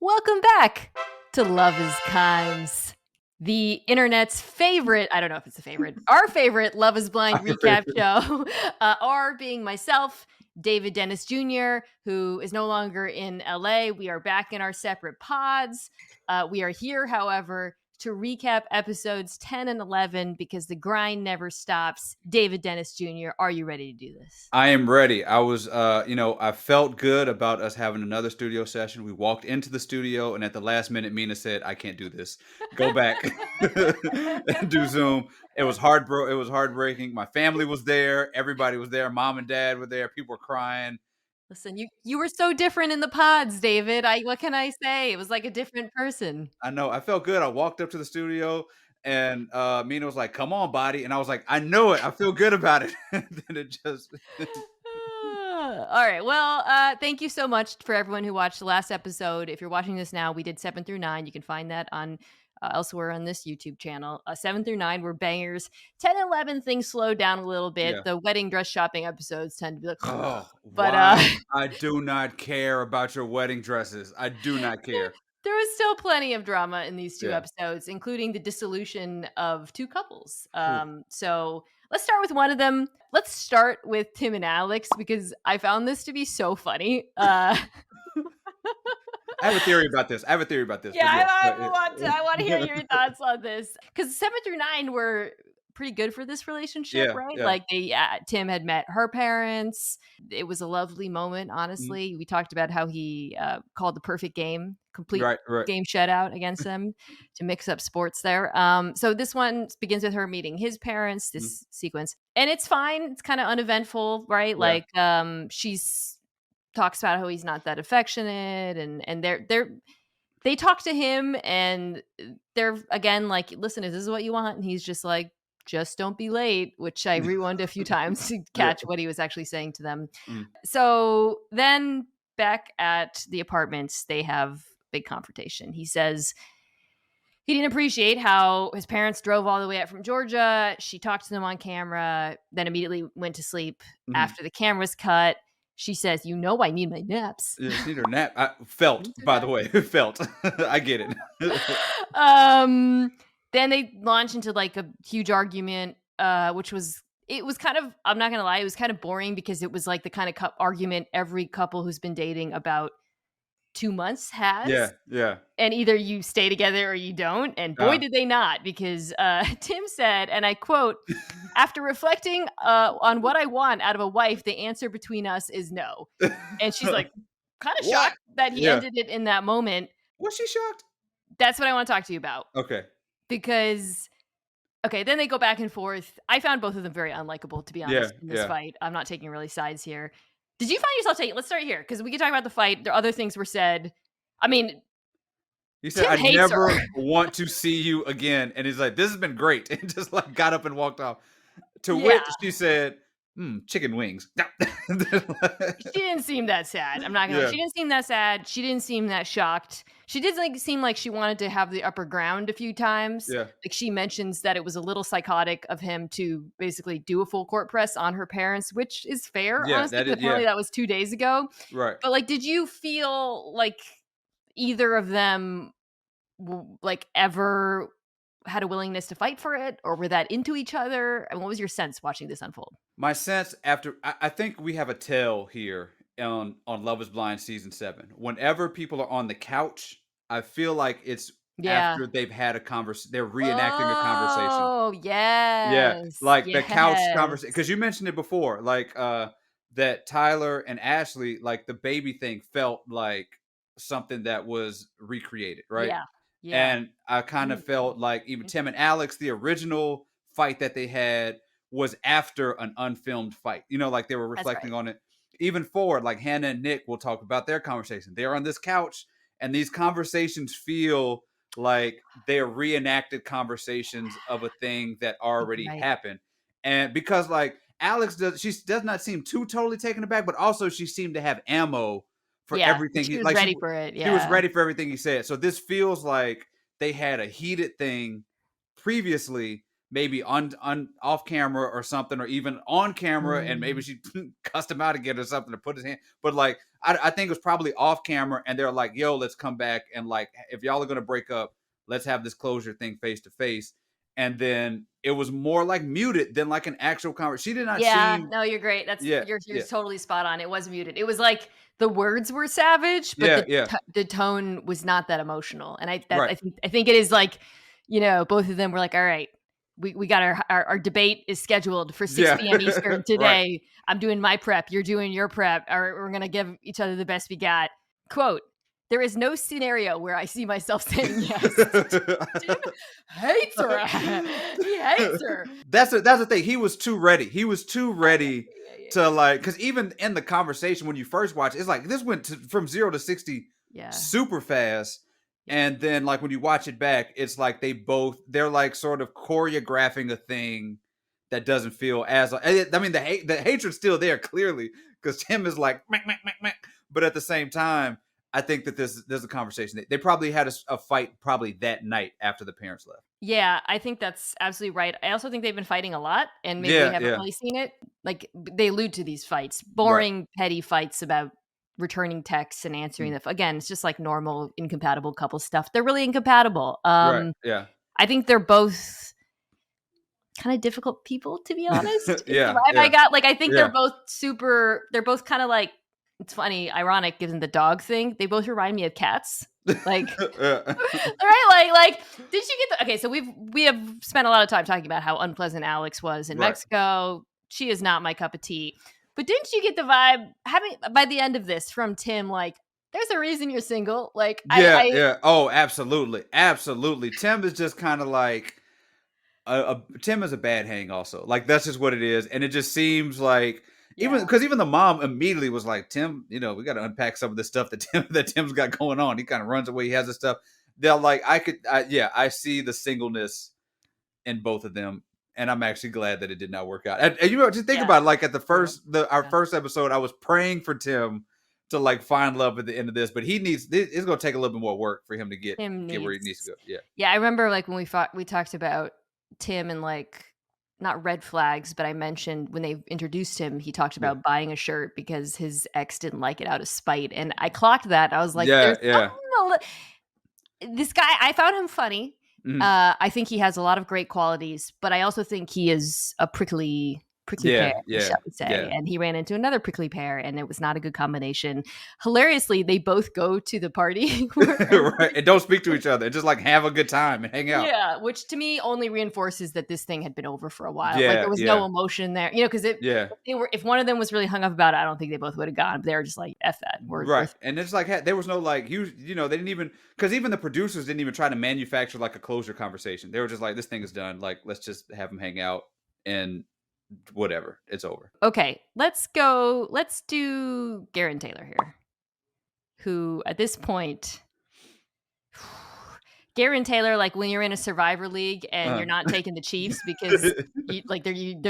Welcome back to Love is Kimes, the internet's favorite, I don't know if it's a favorite, our favorite Love is Blind recap show. Our being myself, David Dennis Jr., who is no longer in LA. We are back in our separate pods. We are here, however, to recap episodes 10 and 11 because the grind never stops. David Dennis Jr., are you ready to do this? I am ready. I was, I felt good about us having another studio session. We walked into the studio, and at the last minute, Mina said, "I can't do this. Go back and do Zoom." It was It was heartbreaking. My family was there. Everybody was there. Mom and dad were there. People were crying. Listen, you were so different in the pods, David. What can I say? It was like a different person. I know. I felt good. I walked up to the studio, and Mina was like, "Come on, body," and I was like, "I know it. I feel good about it." And then it just. All right. Well, thank you so much for everyone who watched the last episode. If you're watching this now, we did 7 through 9. You can find that on elsewhere on this YouTube channel. 7 through 9 were bangers. 10 and 11, things slowed down a little bit. Yeah. The wedding dress shopping episodes tend to be like, Oh, but why? I do not care about your wedding dresses. I do not care. there was still plenty of drama in these two Yeah. episodes, including the dissolution of two couples. Ooh. So let's start with one of them. Let's start with Tim and Alex because I found this to be so funny. I have a theory about this. Yeah, Yes, I want to hear your thoughts on this because 7 through 9 were pretty good for this relationship, Yeah, right? yeah. Like Tim had met her parents. It was a lovely moment, honestly. We talked about how he called the perfect game, complete Right. game shutout against them to mix up sports there. So this one begins with her meeting his parents, this sequence. And it's fine. It's kind of uneventful, right? Yeah. Like she's talks about how he's not that affectionate and they talk to him and they're again like, listen, is this what you want? And he's just like, just don't be late, which I rewound a few times to catch what he was actually saying to them. So then back at the apartments, they have big confrontation. He says he didn't appreciate how his parents drove all the way up from Georgia. She talked to them on camera, then immediately went to sleep after the camera's cut. She says, "You know, I need my naps." Yeah, she need her nap. I felt, by the way, felt. I get it. Then they launch into like a huge argument, which was kind of, I'm not gonna lie, it was kind of boring because it was like the kind of argument every couple who's been dating about 2 months has. Yeah. And either you stay together or you don't. And boy, did they not, because Tim said, and I quote, "After reflecting on what I want out of a wife, the answer between us is no." And she's like, kind of shocked that he ended it in that moment. Was she shocked? That's what I want to talk to you about. Okay. Because, then they go back and forth. I found both of them very unlikable, to be honest, in this fight. I'm not taking really sides here. Did you find yourself taking, let's start here, because we can talk about the fight. There are other things were said. I mean, he said, Tim "I never her. want to see you again." And he's like, "This has been great." And just like got up and walked off. To which she said, "Chicken wings." She didn't seem that sad. I'm not gonna lie. She didn't seem that sad. She didn't seem that shocked. She did seem like she wanted to have the upper ground a few times. Yeah. Like she mentions that it was a little psychotic of him to basically do a full court press on her parents, which is fair, honestly. Apparently that was 2 days ago. Right. But like, did you feel like either of them like ever had a willingness to fight for it, or were that into each other? And what was your sense watching this unfold? My sense after, I think we have a tell here on Love is Blind season 7. Whenever people are on the couch, I feel like it's after they've had a conversation. They're reenacting a conversation. Oh, yes. Like the couch conversation. Because you mentioned it before, like that Tyler and Ashley, like the baby thing felt like something that was recreated, right? Yeah. And I kind of felt like even Tim and Alex, the original fight that they had was after an unfilmed fight. You know, like they were reflecting on it. Even forward, like Hannah and Nick will talk about their conversation. They're on this couch, and these conversations feel like they're reenacted conversations of a thing that already happened. And because like Alex she does not seem too totally taken aback, but also she seemed to have ammo for everything. She was ready for it. She was ready for everything he said. So this feels like they had a heated thing previously. maybe on off camera or something, or even on camera, and maybe Mm. she cussed him out again or something to put his hand. But like, I think it was probably off camera, and they're like, "Yo, let's come back and like, if y'all are gonna break up, let's have this closure thing face to face." And then it was more like muted than like an actual conversation. She did not Yeah, seem, no, you're great. yeah, You're yeah, totally spot on. It was muted. It was like the words were savage, but yeah, yeah, the tone was not that emotional. And right, I think it is like, both of them were like, all right, we got our debate is scheduled for 6 yeah, p.m. Eastern right. today. I'm doing my prep, you're doing your prep. Or we're gonna give each other the best we got. Quote, there is no scenario where I see myself saying yes. Tim hates her. He hates her. That's the thing. He was too ready. He was too Yeah, ready yeah, yeah, to yeah. like, because even in the conversation when you first watch it, it's like this went from 0 to 60 Yeah. super fast. Yeah. And then like when you watch it back, it's like they're like sort of choreographing a thing that doesn't feel as, I mean, the hatred's still there clearly, because Tim is like meh, meh, meh, meh. But at the same time, I think that there's a conversation. They probably had a fight probably that night after the parents left. Yeah, I think that's absolutely right. I also think they've been fighting a lot, and maybe we Yeah, haven't yeah. really seen it. Like, they allude to these fights, Right. boring, petty fights about returning texts and answering Mm. the again, it's just like normal incompatible couple stuff. They're really incompatible. Right. Yeah. I think they're both kind of difficult people, to be honest, is the Yeah, vibe I yeah, got. Like, I think yeah. they're both kind of like, it's funny, ironic given the dog thing. They both remind me of cats. Like, Yeah. right? Did you get the okay? So we have spent a lot of time talking about how unpleasant Alex was in Right. Mexico. She is not my cup of tea. But didn't you get the vibe having by the end of this from Tim? Like, there's a reason you're single. Like, Yeah, yeah. Oh, absolutely. Absolutely. Tim is just kind of like Tim is a bad hang also. Like that's just what it is. And it just seems like, even yeah, because even the mom immediately was like, Tim, we got to unpack some of this stuff that Tim's got going on. He kind of runs away. He has this stuff. They're like, yeah, I see the singleness in both of them, and I'm actually glad that it did not work out. And just think yeah, about it, like at true. our Yeah. first episode, I was praying for Tim to like find love at the end of this, but it's going to take a little bit more work for him to Tim get where he needs to needs. go. Yeah, Yeah, I remember like when we talked about Tim and like not red flags, but I mentioned when they introduced him, he talked yeah, about buying a shirt because his ex didn't like it out of spite. And I clocked that. I was like, yeah, there's yeah. something this guy, I found him funny. Mhm. I think he has a lot of great qualities, but I also think he is a prickly pear, Yeah, yeah, shall we say. yeah. And he ran into another prickly pear, and it was not a good combination. Hilariously, they both go to the party where Right, and don't speak to each other. Just like have a good time and hang out. yeah, which to me only reinforces that this thing had been over for a while. Like, Yeah, there was no yeah, emotion there, because yeah. if one of them was really hung up about it, I don't think they both would have gone. They were just like, "F that, we're Right. And it's like there was no like they didn't even, because even the producers didn't even try to manufacture like a closure conversation. They were just like, this thing is done. Like, let's just have them hang out and whatever. It's over. okay." Let's do Garrett Taylor here, who at this point Garrett Taylor, like when you're in a Survivor League and Uh, you're not taking the Chiefs because they're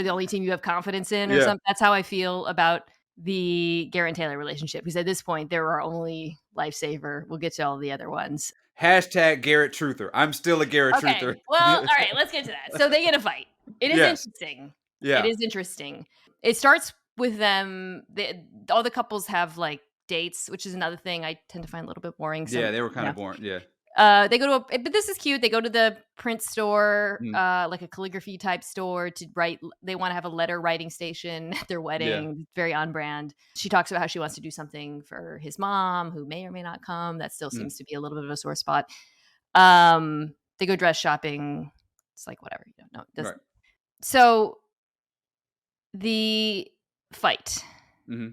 the only team you have confidence in or yeah. something. That's how I feel about the Garrett Taylor relationship. Because at this point, they're our only lifesaver. We'll get to all the other ones. Hashtag Garrett Truther. I'm still a Garrett Truther. Okay. Well, all right. Let's get to that. So they get a fight. It is Yes. interesting. It Yeah. is interesting. It starts with them. All the couples have like dates, which is another thing I tend to find a little bit boring. Yeah. Some, They were kind of boring. Yeah. they go to but this is cute. They go to the print store, Mm, like a calligraphy type store to write. They want to have a letter writing station at their yeah. wedding. Very on brand. She talks about how she wants to do something for his mom, who may or may not come. That still Mm, seems to be a little bit of a sore spot. They go dress shopping. It's like whatever, no, it doesn't. right. So the fight, Hmm.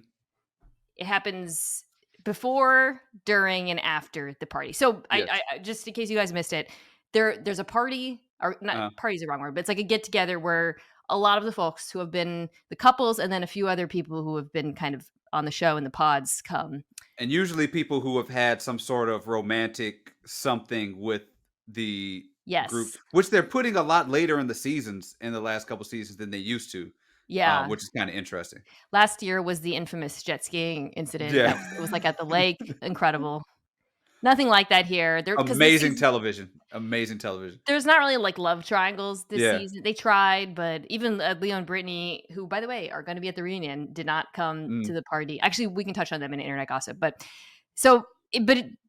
it happens before, during, and after the party. So Yes. I just in case you guys missed it, there's a party, or not, party is the wrong word, but it's like a get together where a lot of the folks who have been the couples and then a few other people who have been kind of on the show in the pods come. And usually people who have had some sort of romantic something with the group, Yes. which they're putting a lot later in the seasons, in the last couple seasons than they used to, Yeah. which is kind of interesting. Last year was the infamous jet skiing incident. Yeah. It was like at the lake. Incredible. Nothing like that here. There, because this Amazing season television. Amazing television. there's not really, like, love triangles this Yeah. season. They tried, but even, Leo and Brittany, who, by the way, are gonna be at the reunion, did not come to Mm. the party. Actually, we can touch on them in internet gossip, but so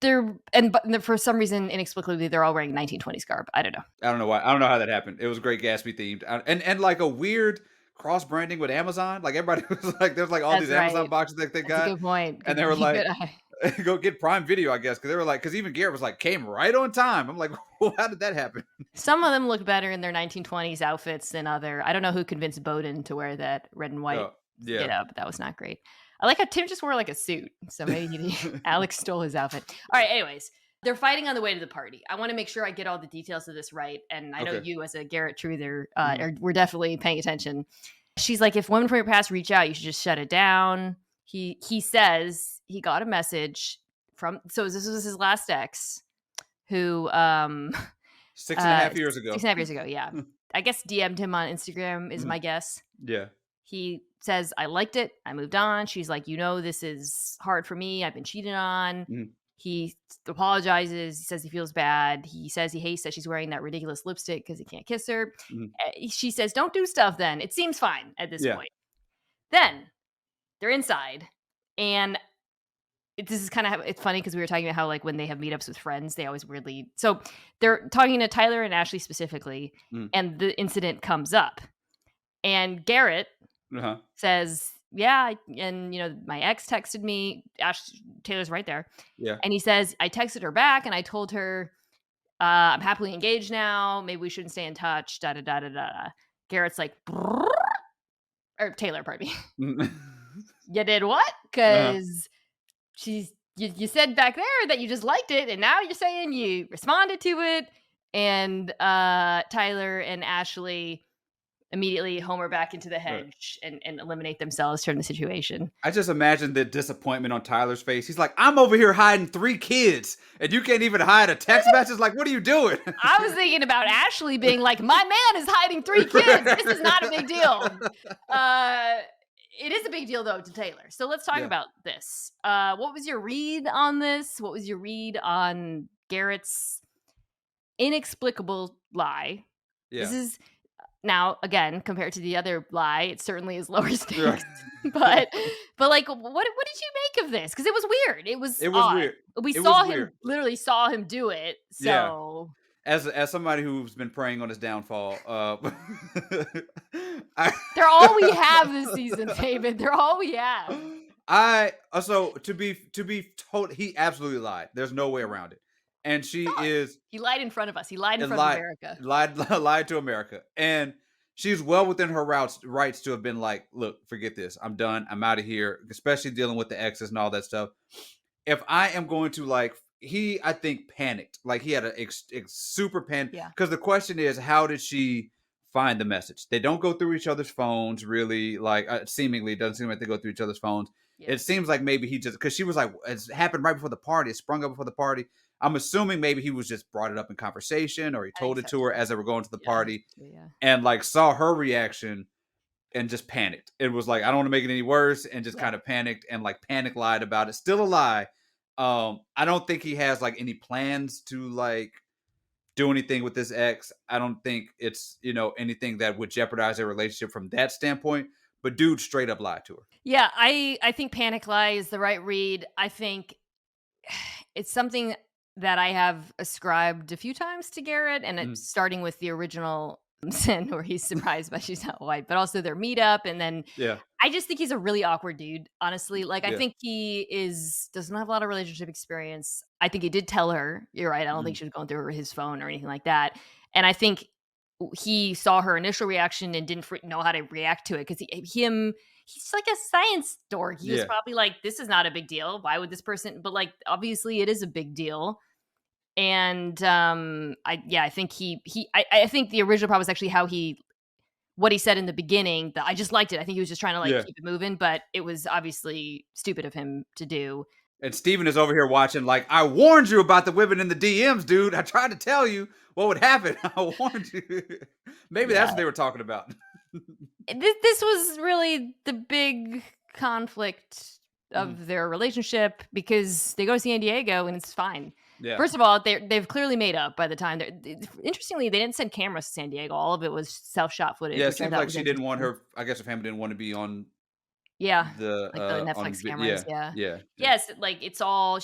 they're but for some reason, inexplicably, they're all wearing 1920s garb. I don't know. I don't know why. I don't know how that happened. It was great Gatsby themed, and like a weird cross branding with Amazon. Like everybody was like, there's like all That's these Amazon right. boxes that they That's a got, good point. and Good they were like, good eye. go get Prime Video, I guess, because they were like, because even Garrett was like, came right on time. I'm like, well, how did that happen? Some of them look better in their 1920s outfits than other. I don't know who convinced Bowden to wear that red and white Oh, yeah. get up, but that was not great. I like how Tim just wore like a suit, so maybe Alex stole his outfit. All right, anyways, they're fighting on the way to the party. I want to make sure I get all the details of this right, and I know Okay. you as a Garrett truther Mhm. we're definitely paying attention. She's like, if women from your past reach out, you should just shut it down. He says he got a message from, so this was his last ex, who Six and a half years six ago. and a half years ago, yeah. I guess DM'd him on Instagram is Mhm. my guess. Yeah. He says, I liked it. I moved on. She's like, this is hard for me. I've been cheated on. Mhm. He apologizes. He says he feels bad. He says he hates that she's wearing that ridiculous lipstick because he can't kiss her. Mhm. She says, don't do stuff then. It seems fine at this Yeah. point. Then they're inside. And this is kind of, it's funny because we were talking about how, like, when they have meetups with friends, they always weirdly. So they're talking to Tyler and Ashley specifically, Mhm. and the incident comes up. And Garrett Uh-huh. says, yeah, and my ex texted me. Taylor's right there. Yeah. And he says, I texted her back and I told her, I'm happily engaged now. Maybe we shouldn't stay in touch. Da da da da da. Garrett's like, "Brrr," or Taylor, pardon me. Mhm. You did what? Uh-huh. Because you said back there that you just liked it, and now you're saying you responded to it. And Tyler and Ashley immediately homer back into the Right. hedge and eliminate themselves from the situation. I just imagine the disappointment on Tyler's face. He's like, I'm over here hiding 3 kids, and you can't even hide a text message? Like, what are you doing? I was thinking about Ashley being like, my man is hiding 3 kids. This is not a big deal. It is a big deal, though, to Taylor. So let's talk Yeah. about this. What was your read on this? What was your read on Garrett's inexplicable lie? Yeah. This is, now, again, compared to the other lie, it certainly is lower stakes. Right. but like, what did you make of this? Because it was weird. It was It was odd. weird. We It was saw him, weird. literally saw him do it. Yeah. So As somebody who's been preying on his downfall, I they're all we have this season, David. They're all we have. So to be told, he absolutely lied. There's no way around it. And she is He lied in front of us. He lied in and front of lied America. lied to America. And she's well within her rights to have been like, look, forget this. I'm done. I'm out of here, especially dealing with the exes and all that stuff. If I am going to, like, I think panicked. Like, he had a super panic. Yeah. Because the question is, how did she find the message? They don't go through each other's phones, really. Like, seemingly, it doesn't seem like they go through each other's phones. Yeah. It seems like maybe he just, because she was like, it happened right before the party. It sprung up before the party. I'm assuming maybe he was just brought it up in conversation, or he told it to her as they were going to the party, and like saw her reaction and just panicked. It was like, I don't want to make it any worse, and just kind of panicked and like panic lied about it. Still a lie. I don't think he has like any plans to like do anything with this ex. I don't think it's, anything that would jeopardize their relationship from that standpoint. But dude straight up lied to her. Yeah, I think panic lie is the right read. I think it's something that I have ascribed a few times to Garrett, and it's starting with the original sin where he's surprised by she's not white, but also their meetup. And then I just think he's a really awkward dude, honestly. Like, I think he doesn't have a lot of relationship experience. I think he did tell her, you're right, I don't think she was going through his phone or anything like that. And I think he saw her initial reaction and didn't know how to react to it, because he's like a science dork. He was probably like, this is not a big deal. Why would this person? But like, obviously it is a big deal. And I think I think the original problem was actually what he said in the beginning. That I just liked it. I think he was just trying to like keep it moving, but it was obviously stupid of him to do. And Steven is over here watching like, I warned you about the women in the DMs, dude. I tried to tell you what would happen. I warned you. Maybe that's what they were talking about. This was really the big conflict of their relationship, because they go to San Diego and it's fine. Yeah. First of all, they've clearly made up by the time interestingly, they didn't send cameras to San Diego. All of it was self-shot footage, Yeah, it which I seems thought like was she didn't want interesting. her I guess her family didn't want to be on Yeah, the, like the Netflix cameras, yeah, yeah. yeah, yeah, Yes, like, it's all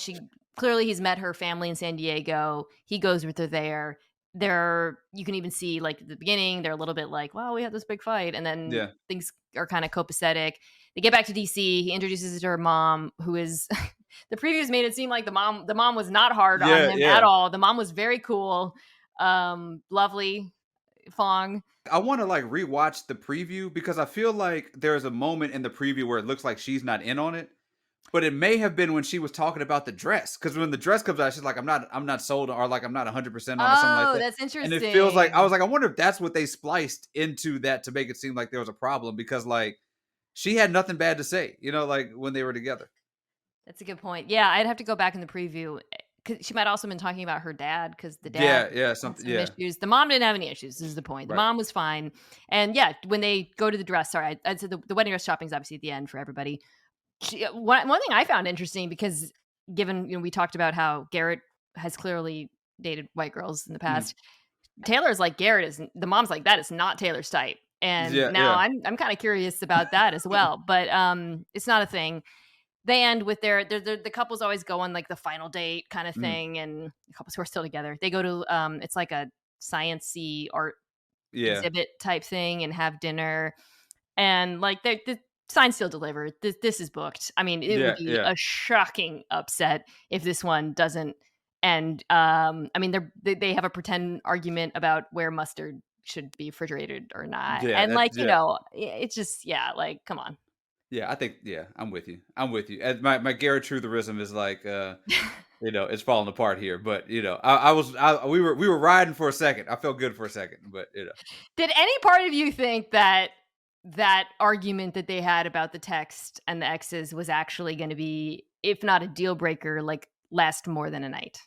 clearly he's met her family in San Diego, he goes with her there. You can even see, like, at the beginning, they're a little bit like, "Well, we had this big fight," and then yeah. things are kinda copacetic. They get back to DC, he introduces her to her mom, who is the previews made it seem like the mom was not hard on Yeah, him at yeah. all. The mom was very cool, lovely, Fong. I wanna, like, rewatch the preview because I feel like there's a moment in the preview where it looks like she's not in on it, but it may have been when she was talking about the dress. Because when the dress comes out, she's like, I'm not sold," or like, "I'm not 100% on," or something like Oh, that, that's and it feels like I interesting. was like, "I wonder if that's what they spliced into that to make it seem like there was a problem," because, like, she had nothing bad to say, like, when they were together. That's a good point. Yeah, I'd have to go back in the preview, 'cause she might also been talking about her dad, because the dad Yeah, yeah, had something some yeah, issues. The mom didn't have any issues, is the point. The right. mom was fine, and yeah, when they go to the dress sorry, I said the wedding dress shopping is obviously at the end for everybody. One thing I found interesting because given, we talked about how Garrett has clearly dated white girls in the Mhm. past. Taylor's like, Garrett is the mom's like, "That is not Taylor's type." And Yeah, now yeah. I'm kinda curious about that as well, but, it's not a thing. They end with the couples always go on, like, the final date kinda Mhm. thing, and the couples who are still together, they go to, it's like a science-y art Yeah. exhibit type thing and have dinner, and, like, the sign's still delivered. This is booked. I mean, it would Yeah, be yeah. a shocking upset if this one doesn't end. I mean, they have a pretend argument about where mustard should be refrigerated or not, Yeah, and, that's like, yeah. it's just yeah, like, come on. Yeah, I think yeah, I'm with you. I'm with you. And my Garrett trutherism is like it's falling apart here, but we were riding for a second. I felt good for a second, but Did any part of you think that that argument that they had about the text and the exes was actually gonna be, if not a deal breaker, like, last more than a night?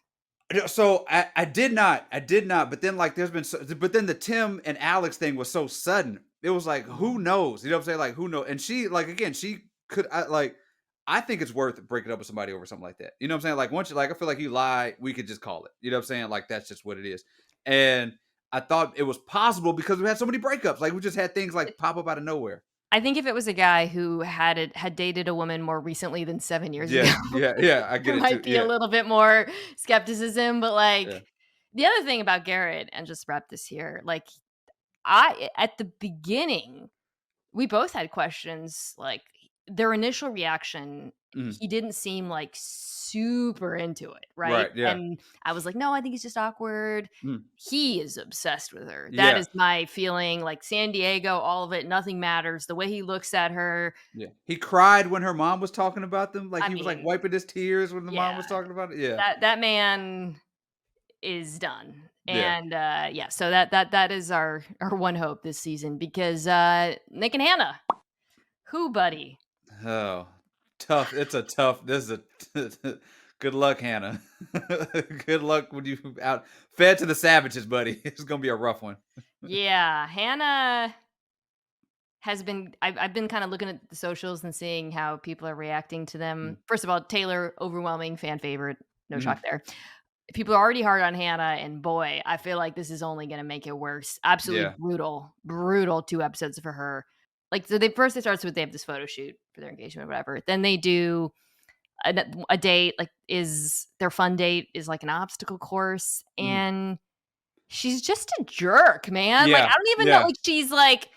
So I did not, but then like but then the Tim and Alex thing was so sudden. It was like, who Oh. knows? You know what I'm saying? Like, who knows? And she, like, again, she could, I think it's worth breaking up with somebody over something like that. You know what I'm saying? Like, once you, like, I feel like you lie, we could just call it. You know what I'm saying? Like, that's just what it is. And I thought it was possible because we had so many breakups. Like, we just had things like pop up out of nowhere. I think if it was a guy who had dated a woman more recently than 7 years ago, Yeah, yeah, yeah. I get there it too. might be a Yeah, little bit more skepticism, but, yeah. like, the other thing about Garrett, and just wrap this here, like, I at the beginning we both had questions, like, their initial reaction, Mhm. he didn't seem, like, super into it, right? Right. Yeah. And I was like, "No, I think he's just awkward." Mhm. He is obsessed with her. That Yeah. is my feeling, like, San Diego, all of it, nothing matters. The way he looks at her, Yeah. He cried when her mom was talking about them, like, I he was, like, mean, wiping his tears when the mom yeah, was talking about it. Yeah. that man is done. Yeah. And, yeah, so that is our one hope this season because, Nick and Hannah, who buddy? Oh, tough. It's a tough this is a good luck, Hannah. Good luck when you out fed to the savages, buddy. It's gonna be a rough one. Yeah, Hannah I've been kinda looking at the socials and seeing how people are reacting to them. Mm. First of all, Taylor, overwhelming fan favorite, no shock Mhm. there. People are already hard on Hannah, and boy, I feel like this is only gonna make it worse. Absolutely Yeah. brutal, brutal 2 episodes for her. Like, so it starts with they have this photo shoot for their engagement or whatever. Then they do a date, like, is their fun date is like an obstacle course, Mhm. and she's just a jerk, man. Like, I Yeah. don't even know, Yeah. like, she's, like,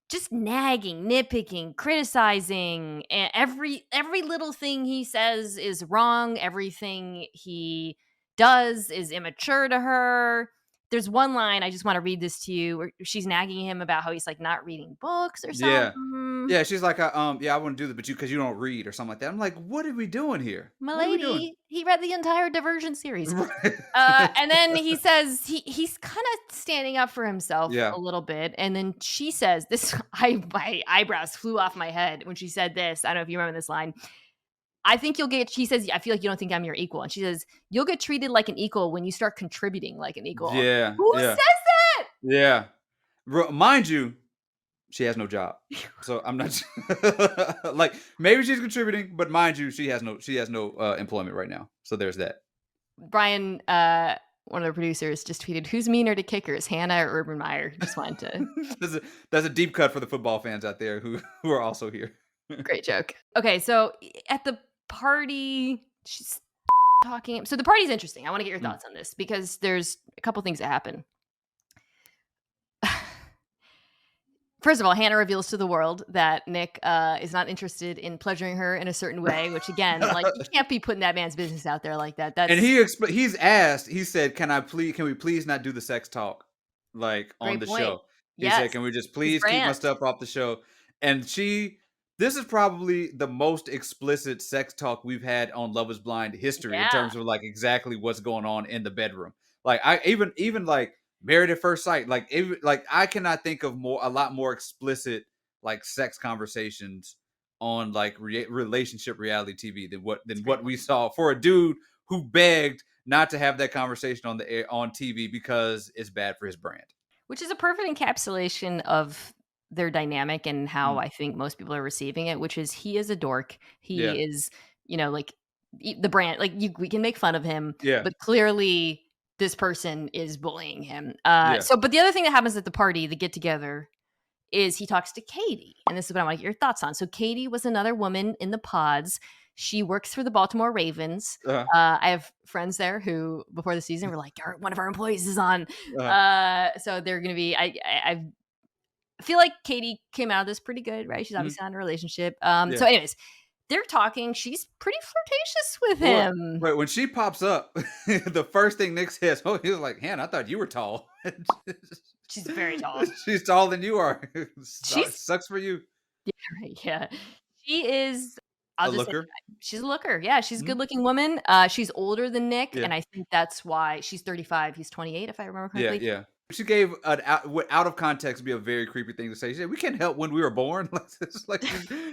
just nagging, nitpicking, criticizing, and every little thing he says is wrong, everything he does is immature to her. There's one line, I just wanna read this to you, where she's nagging him about how he's, like, not reading books or Yeah. something. Yeah, she's like, yeah, I wanna do this, but because you don't read or something like that. I'm like, "What are we doing here? What are we doing?" "Milady, he read the entire Divergent series." Right. And then he says he's kinda standing up for himself Yeah. a little bit, and then she says this I my eyebrows flew off my head when she said this. I don't know if you remember this line. "I think you'll get" she says, "I feel like you don't think I'm your equal." And she says, "You'll get treated like an equal when you start contributing like an equal." Yeah. Who Yeah. says that? Yeah. Mind you, she has no job. So I'm not like maybe she's contributing, but mind you, she has no employment right now. So there's that. Brian, one of the producers, just tweeted, "Who's meaner to kickers, Hannah or Urban Meyer?" Just wanted to That's a deep cut for the football fans out there who are also here. great joke. Okay, so at the party, she's talking. So the party's interesting. I want to get your Mm. thoughts on this because there's a couple things that happen. First of all, Hannah reveals to the world that Nick is not interested in pleasuring her in a certain way, which again, like you can't be putting that man's business out there like that. And That's he's asked, he said, can we please not do the sex talk like on great the point. show? He said, Yes, can we just his please keep my brand. stuff off the show? And this is probably the most explicit sex talk we've had on Love is Blind history in Yeah, terms of like exactly what's going on in the bedroom. Like I even like Married at First Sight, like like I cannot think of a lot more explicit like sex conversations on like relationship reality TV that's than a great what we point. saw for a dude who begged not to have that conversation on the air on TV because it's bad for his brand. Which is a perfect encapsulation of their dynamic and how Mm. I think most people are receiving it, which is he is a dork. Yeah, He is, like the brand, like we can make fun of him, yeah, but clearly this person is bullying him. yeah. But the other thing that happens at the party, the get together, is he talks to Katie. And this is what I want to get your thoughts on. So Katie was another woman in the pods. She works for the Baltimore Ravens. Uh, I have friends there who, before the season, were like, one of our employees is on. uh, So they're going to be. I feel like Katie came out of this pretty good, right? She's mhm, obviously not in a relationship. yeah. So, anyways, they're talking. She's pretty flirtatious with Well, him. wait, when she pops up, the first thing Nick says, "Oh," he was like, "Han, I thought you were tall." She's very tall. She's taller than you are. She's Sucks for you. right, yeah. She is. I'll A just say looker. she's a looker. Yeah, she's a Mhm, good looking woman. She's older than Nick, yeah. and I think that's why she's 35. He's 28, if I remember Yeah, correctly. yeah. She gave an out of context be a very creepy thing to say. She said, "We can't help when we were born." Like, it's like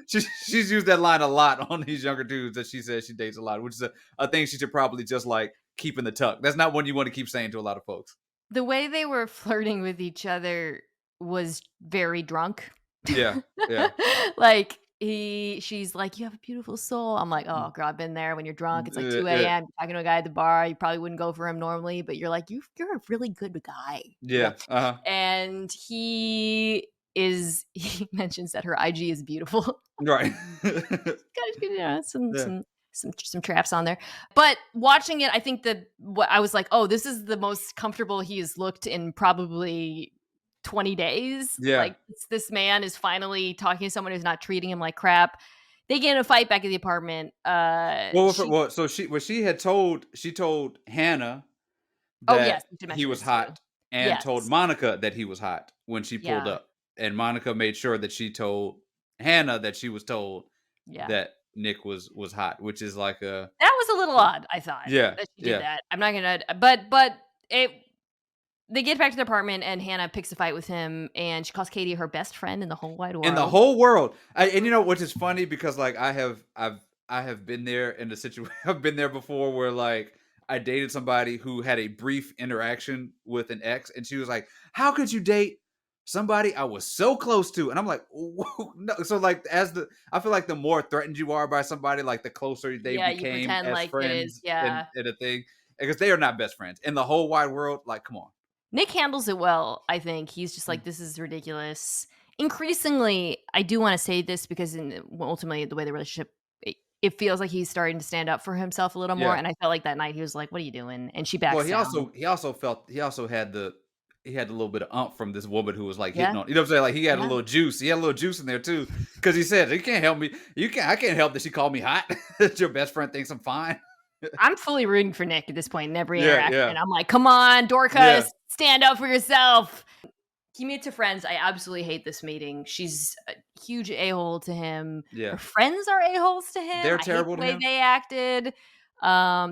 she's used that line a lot on these younger dudes that she says she dates a lot, which is a thing she should probably just like keep in the tuck. That's not one you want to keep saying to a lot of folks. The way they were flirting with each other was very drunk. Yeah, yeah. Like she's like, "You have a beautiful soul." I'm like, Mm, "Oh, girl, I've been there when you're drunk. It's like 2 yeah, a.m. You're talking to a guy at the bar. You probably wouldn't go for him normally, but you're like, you're a really good guy, yeah. Uh-huh. And he mentions that her IG is beautiful. Right. Got, some Yeah. some traps on there. But watching it, I think that what I was like, "Oh, this is the most comfortable he has looked in probably 20 days." Yeah. Like this man is finally talking to someone who's not treating him like crap. They get in a fight back at the apartment. She So she told Hannah Oh, yes, that you should he mention was this too. hot and told Yes. Monica that he was hot when she pulled Yeah. up. And Monica made sure that she told Hannah that she was told Yeah. that Nick was hot, which is like a That was a little odd, I thought, yeah, that she did yeah. that. I'm not gonna but it they get back to their apartment and Hannah picks a fight with him and she calls Katie her best friend in the whole wide In the world. whole world. And you know which is funny because like I have been there in the situation I've been there before where like I dated somebody who had a brief interaction with an ex and she was like, "How could you date somebody I was so close to?" And I'm like, "Whoa, no." So like I feel like the more threatened you are by somebody, like the closer they Yeah, you became pretend as like it is, friends yeah. in a thing. Because they are not best friends. In the whole wide world, like, come on. Nick handles it well, I think. He's just Mm, like, "This is ridiculous." Increasingly, I do wanna say this because ultimately, the way the relationship it feels like he's starting to stand up for himself a little more, yeah. and I felt like that night he was like, "What are you doing?" And she Well, backs down. he also had he had a little bit of from this woman who was like hitting Yeah, on. You know what I'm saying? Like he had a yeah. little juice. He had a little juice in there too. Because he said, "You can't help me. I can't help that she called me hot. That your best friend thinks I'm fine." I'm fully rooting for Nick at this point in every Yeah, interaction. yeah, I'm like, "Come on, yeah, Dorcas, stand up for yourself." He meets her friends. I absolutely hate this meeting. She's a huge a-hole to him. Her yeah. friends are a-holes to him. They're I hate terrible the to way him. they acted.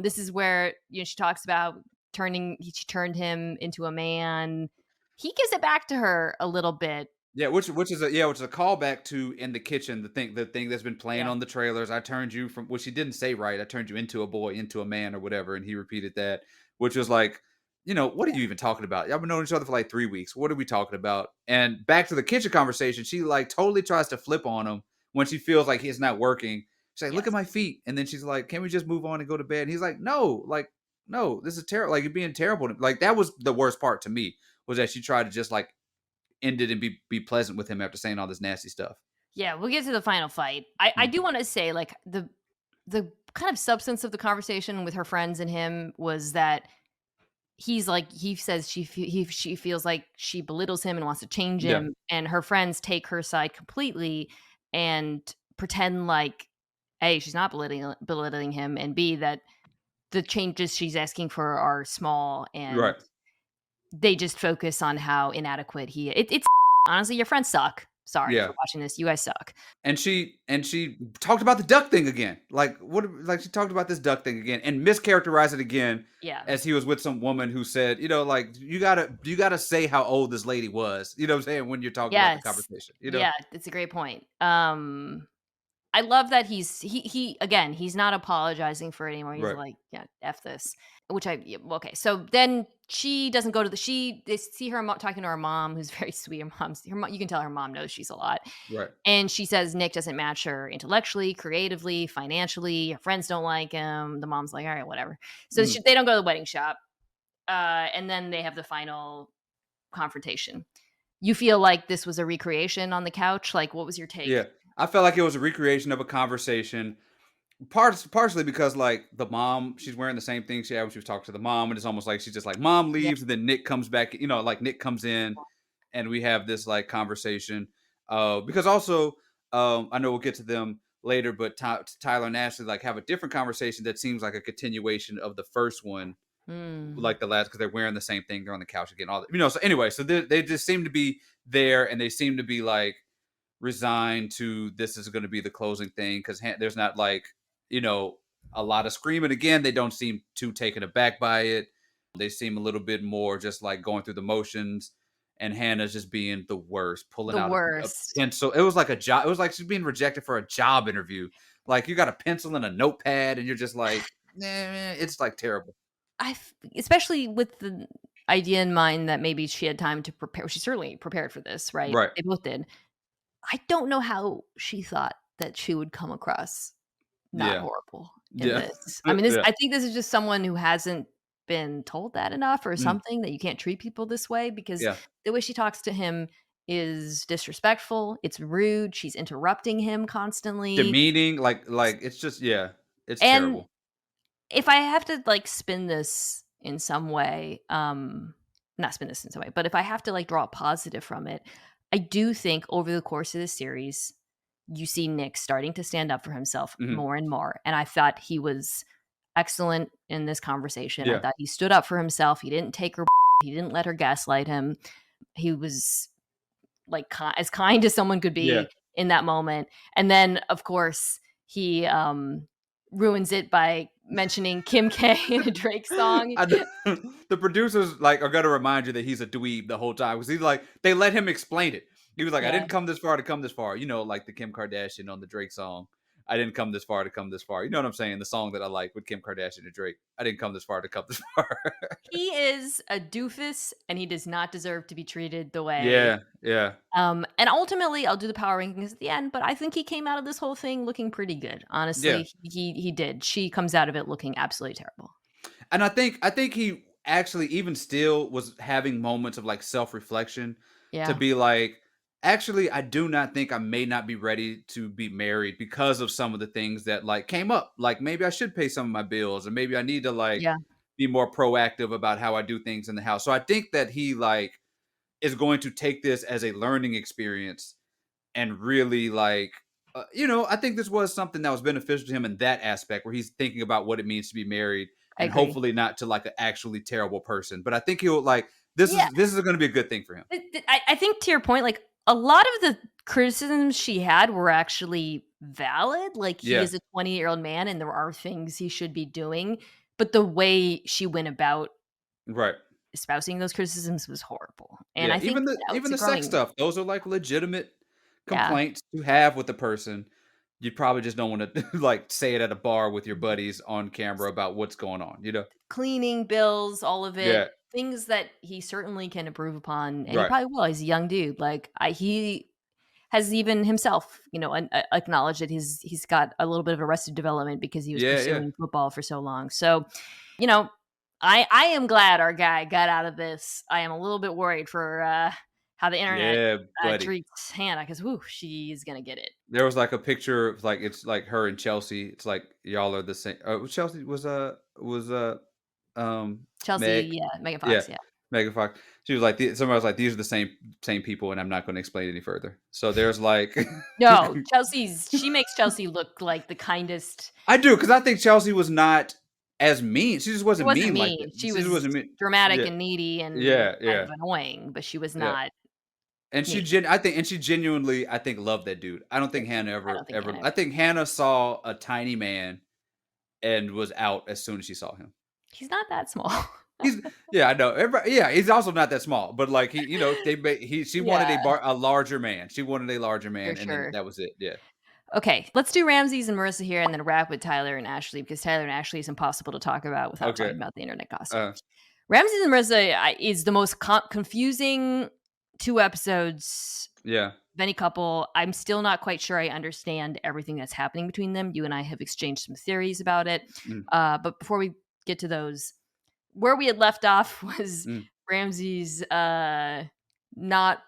This is where, she talks about she turned him into a man. He gives it back to her a little bit. Yeah, which is a callback to in the kitchen, the thing that's been playing Yeah. on the trailers. I turned you from which he didn't say right. I turned you into a boy, into a man, or whatever, and he repeated that, which was like, what are you even talking about? Y'all been knowing each other for like 3 weeks. What are we talking about? And back to the kitchen conversation, she like totally tries to flip on him when she feels like it's not working. She's like, "Look at Yes. my feet," and then she's like, "Can we just move on and go to bed?" And he's like, "No, like." no, this is terrible. Like, you're being terrible. Like, that was the worst part to me, was that she tried to just like end it and be pleasant with him after saying all this nasty stuff. Yeah, we'll get to the final fight. I Mm. do wanna say, like, the kind of substance of the conversation with her friends and him was that he's like he says she feels like she belittles him and wants to change Yeah. him, and her friends take her side completely and pretend like, A, she's not belittling him, and B, that the changes she's asking for are small, and Right. they just focus on how inadequate it's honestly, your friends suck. Sorry Yeah. for watching this. You guys suck. And she talked about the duck thing again. Like, what, like, she talked about this duck thing again and mischaracterized it again, Yeah. as he was with some woman who said, like, you gotta say how old this lady was. You know what I'm saying? When you're talking about the Yes. conversation. Yeah, it's a great point. I love that he again, he's not apologizing for it anymore. He's Right. like, "Yeah, F this." Which yeah, well, okay. So then she doesn't go to they see her talking to her mom, who's very sweet. Her mom, you can tell her mom knows she's a lot. Right. And she says Nick doesn't match her intellectually, creatively, financially. Her friends don't like him. The mom's like, "All right, whatever." So Mm. they don't go to the wedding shop. And then they have the final confrontation. You feel like this was a recreation on the couch? Like, what was your take? Yeah. I felt like it was a recreation of a conversation. Partially because, like, the mom, she's wearing the same thing she had when she was talking to the mom, and it's almost like she's just like, mom Yeah. leaves, and then Nick comes back. Like, Nick comes in, and we have this like conversation. Because also, I know we'll get to them later, but Tyler and Ashley like have a different conversation that seems like a continuation of the first one, Mm, like the last, because they're wearing the same thing, they're on the couch again, all that. So anyway, so they just seem to be there, and they seem to be like resigned to this is going to be the closing thing, because there's not like, you know a lot of screaming again. They don't seem too taken aback by it. They seem a little bit more just like going through the motions, and Hannah's just being the worst, pulling the out a worst. pencil. It was like a job. It was like she's being rejected for a job interview. Like, you got a pencil and a notepad, and you're just like, nah, it's like terrible. Especially with the idea in mind that maybe she had time to prepare. She certainly prepared for this, right? Right. They both did. I don't know how she thought that she would come across not Yeah. horrible in Yeah. this. I mean, Yeah. I think this is just someone who hasn't been told that enough or Mm. something, that you can't treat people this way, because Yeah. the way she talks to him is disrespectful, it's rude, she's interrupting him constantly, Demeaning. Like it's just, yeah. It's and terrible. if I have to, like, spin this in some way, not spin this in some way, but if I have to, like, draw a positive from it, I do think over the course of the series, you see Nick starting to stand up for himself Mhm. more and more, and I thought he was excellent in this conversation. I Yeah. thought he stood up for himself, he didn't take her he didn't let her gaslight him. He was, like, as kind as someone could Yeah. be in that moment, and then, of course, he, ruins it by mentioning Kim K in a Drake song. I know. The producers like are gonna remind you that he's a dweeb the whole time, because he's like, they let him explain it. He was like, I Yeah. didn't come this far to come this far. Like the Kim Kardashian on the Drake song. I didn't come this far to come this far. You know what I'm saying? The song that I like with Kim Kardashian and Drake. I didn't come this far to come this far. He is a doofus, and he does not deserve to be treated the way. Yeah. Yeah. And ultimately, I'll do the power rankings at the end, but I think he came out of this whole thing looking pretty good. Yeah. Honestly, he did. She comes out of it looking absolutely terrible. And I think he actually even still was having moments of like self-reflection, to Yeah. be like, actually, I do not think I may not be ready to be married because of some of the things that like came up. Like, maybe I should pay some of my bills, and maybe I need to like Yeah. be more proactive about how I do things in the house. So I think that he like is going to take this as a learning experience, and really like, I think this was something that was beneficial to him in that aspect, where he's thinking about what it means to be married, I and agree. hopefully not to like an actually terrible person. But I think he'll like, this Yeah. is this is going to be a good thing for him. I think to your point, like, a lot of the criticisms she had were actually valid. Like, he Yeah. is a 20-year-old man and there are things he should be doing, but the way she went about Right. espousing those criticisms was horrible. And Yeah. I think, Even the it's even a the sex growing. stuff, those are like legitimate Yeah. complaints to have with the person. You probably just don't want to like say it at a bar with your buddies on camera about what's going on. Cleaning bills, all of it, Yeah. things that he certainly can improve upon, and he Right. probably will. He's a young dude. Like, he has even himself, acknowledged that he's got a little bit of arrested development because he was Yeah. Yeah. pursuing football for so long. So, you know, I am glad our guy got out of this. I am a little bit worried for how the internet Yeah, buddy. treats Hannah because whoo, she's gonna get it. There was like a picture of like it's like her and Chelsea. It's like y'all are the same. Chelsea was Meg. Chelsea, yeah, Megan Yeah, Fox, yeah. Megan Fox. She was like, somebody was like, these are the same people, and I'm not going to explain any further. So there's like, No, she makes Chelsea look like the kindest. I do because I think Chelsea was not as mean. She just She wasn't wasn't mean like that. mean. She She just was wasn't mean. dramatic Yeah, and needy and yeah, kind yeah, of annoying, but she was yeah. not And mean. she genuinely, I think, loved that dude. I don't think Hannah I don't think ever. Hannah I ever. think Hannah saw a tiny man and was out as soon as she saw him. He's not that small. He's yeah, I know. Everybody, yeah, he's also not that small, but like she wanted Yeah, a larger man. She wanted a larger for man, and then sure. that was it. Yeah. Okay, let's do Ramses and Marissa here and then wrap with Tyler and Ashley because Tyler and Ashley is impossible to talk about without Okay. talking about the internet gossip. Uh. Ramses and Marissa is the most confusing 2 episodes Yeah. of any couple. I'm still not quite sure I understand everything that's happening between them. You and I have exchanged some theories about it. Mm, But before we get to those, where we had left off was mm, Ramses not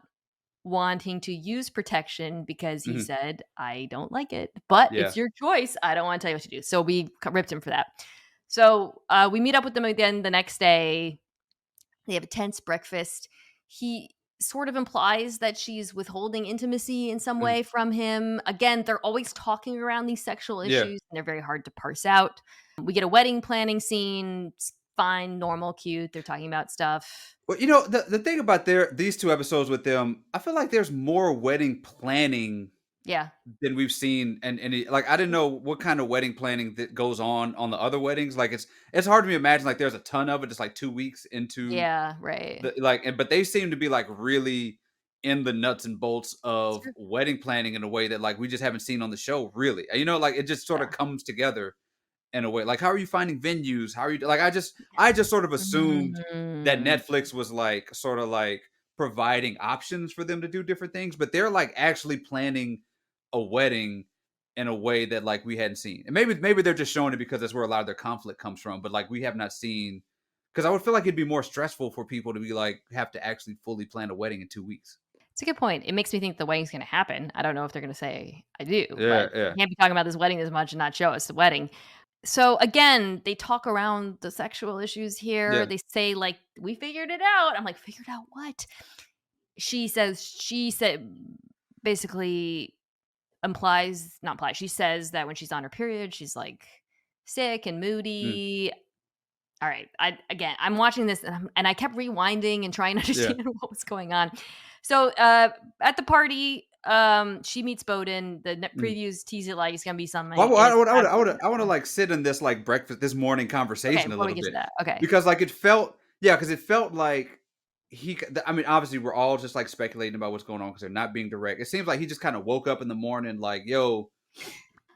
wanting to use protection because he mhm. said, I don't like it, but Yeah. it's your choice. I don't want to tell you what to do. So we ripped him for that. So we meet up with them again the next day. They have a tense breakfast. He sort of implies that she's withholding intimacy in some Mhm. way from him. Again, they're always talking around these sexual Yeah. issues and they're very hard to parse out. We get a wedding planning scene. It's fine, normal, cute. They're talking about stuff. Well, the thing about these 2 episodes with them, I feel like there's more wedding planning Yeah. than we've seen, and like I didn't know what kind of wedding planning that goes on the other weddings. Like it's hard to me imagine like there's a ton of it. It's like 2 weeks into Yeah, right. but they seem to be like really in the nuts and bolts It's of true. wedding planning in a way that like we just haven't seen on the show. Really, like it just sort of Yeah. comes together in a way. Like, how are you finding venues? How are you like? I just sort of assumed that Mhm. Netflix was like sort of like providing options for them to do different things, but they're like actually planning a wedding in a way that like we hadn't seen. And maybe they're just showing it because that's where a lot of their conflict comes from. But like we have not seen because I would feel like it'd be more stressful for people to be like have to actually fully plan a wedding in 2 weeks. It's a good point. It makes me think the wedding's gonna happen. I don't know if they're gonna say I do, Yeah, but yeah, you can't be talking about this wedding as much and not show us the wedding. So again, they talk around the sexual issues here. yeah, They say like, "We figured it out." I'm like, "Figured out what?" She said basically implies not implies. She says that when she's on her period, she's like sick and mm, moody. All right. I'm watching this and I kept rewinding and trying to yeah. understand what was going on. So, at the party, she meets Bowden. The Mm. previews tease it like it's gonna be something, Well, and it's I would absolutely I want to nothing. like sit in this like breakfast this morning Okay, conversation a before we little get to bit that, okay. because like because it felt like I mean obviously we're all just like speculating about what's going on because they're not being direct. It seems like he just kind of woke up in the morning like yo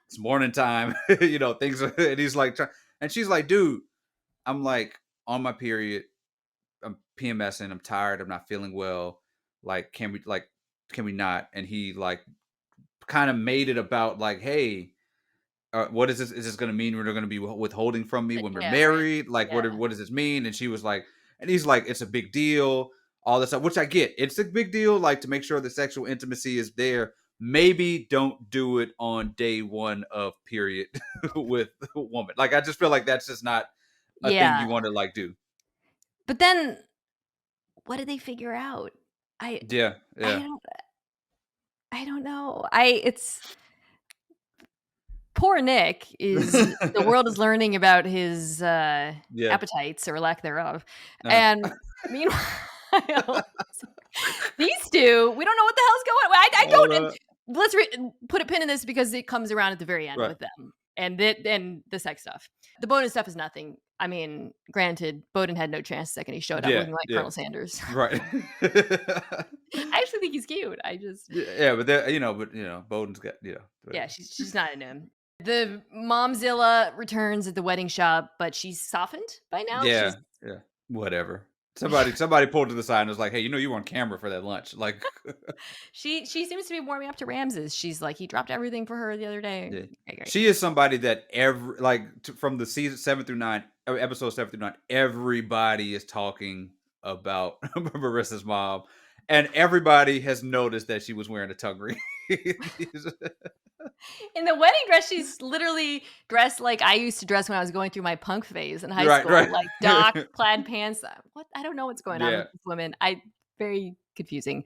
it's morning time things and he's like and she's like dude I'm like on my period I'm PMSing I'm tired I'm not feeling well like can we not and he like kind of made it about like hey what is this? Is this going to mean we're going to be withholding from me when we're Yeah, right. married? Like, Yeah. what does this mean? And she was like, and he's like, it's a big deal, all this stuff, which I get. It's a big deal, like to make sure the sexual intimacy is there. Maybe don't do it on day one of period with a woman. Like, I just feel like that's just not a thing Yeah. you want to like do. But then what did they figure out? I Yeah, I yeah, don't I don't know. I it's Poor Nick is the world is learning about his, yeah. appetites or lack thereof, Uh, and meanwhile, these 2, we don't know what the hell's going I don't and uh, let's put a pin in this because it comes around at the very end right. with them, and the sex stuff. The bonus stuff is nothing. I mean, granted, Bowden had no chance the second he showed up Yeah, looking like yeah, Colonel Sanders. right. I actually think he's cute. I just Yeah, but Bowden's got Yeah, whatever. she's not into him. The momzilla returns at the wedding shop, but she's softened by now. Yeah, yeah, whatever. Somebody pulled to the side and was like, "Hey, you know you were on camera for that lunch." Like, She seems to be warming up to Ramses. She's like, "He dropped everything for her the other day." yeah. Great, great. She is somebody that every like from the season 7 through 9, episode 7 through 9, everybody is talking about Marissa's mom, and everybody has noticed that she was wearing a tuggery. In the wedding dress, she's literally dressed like I used to dress when I was going through my punk phase in high Right, school, right. like doc, plaid pants. What I don't know what's going on with Yeah. this woman. I very confusing.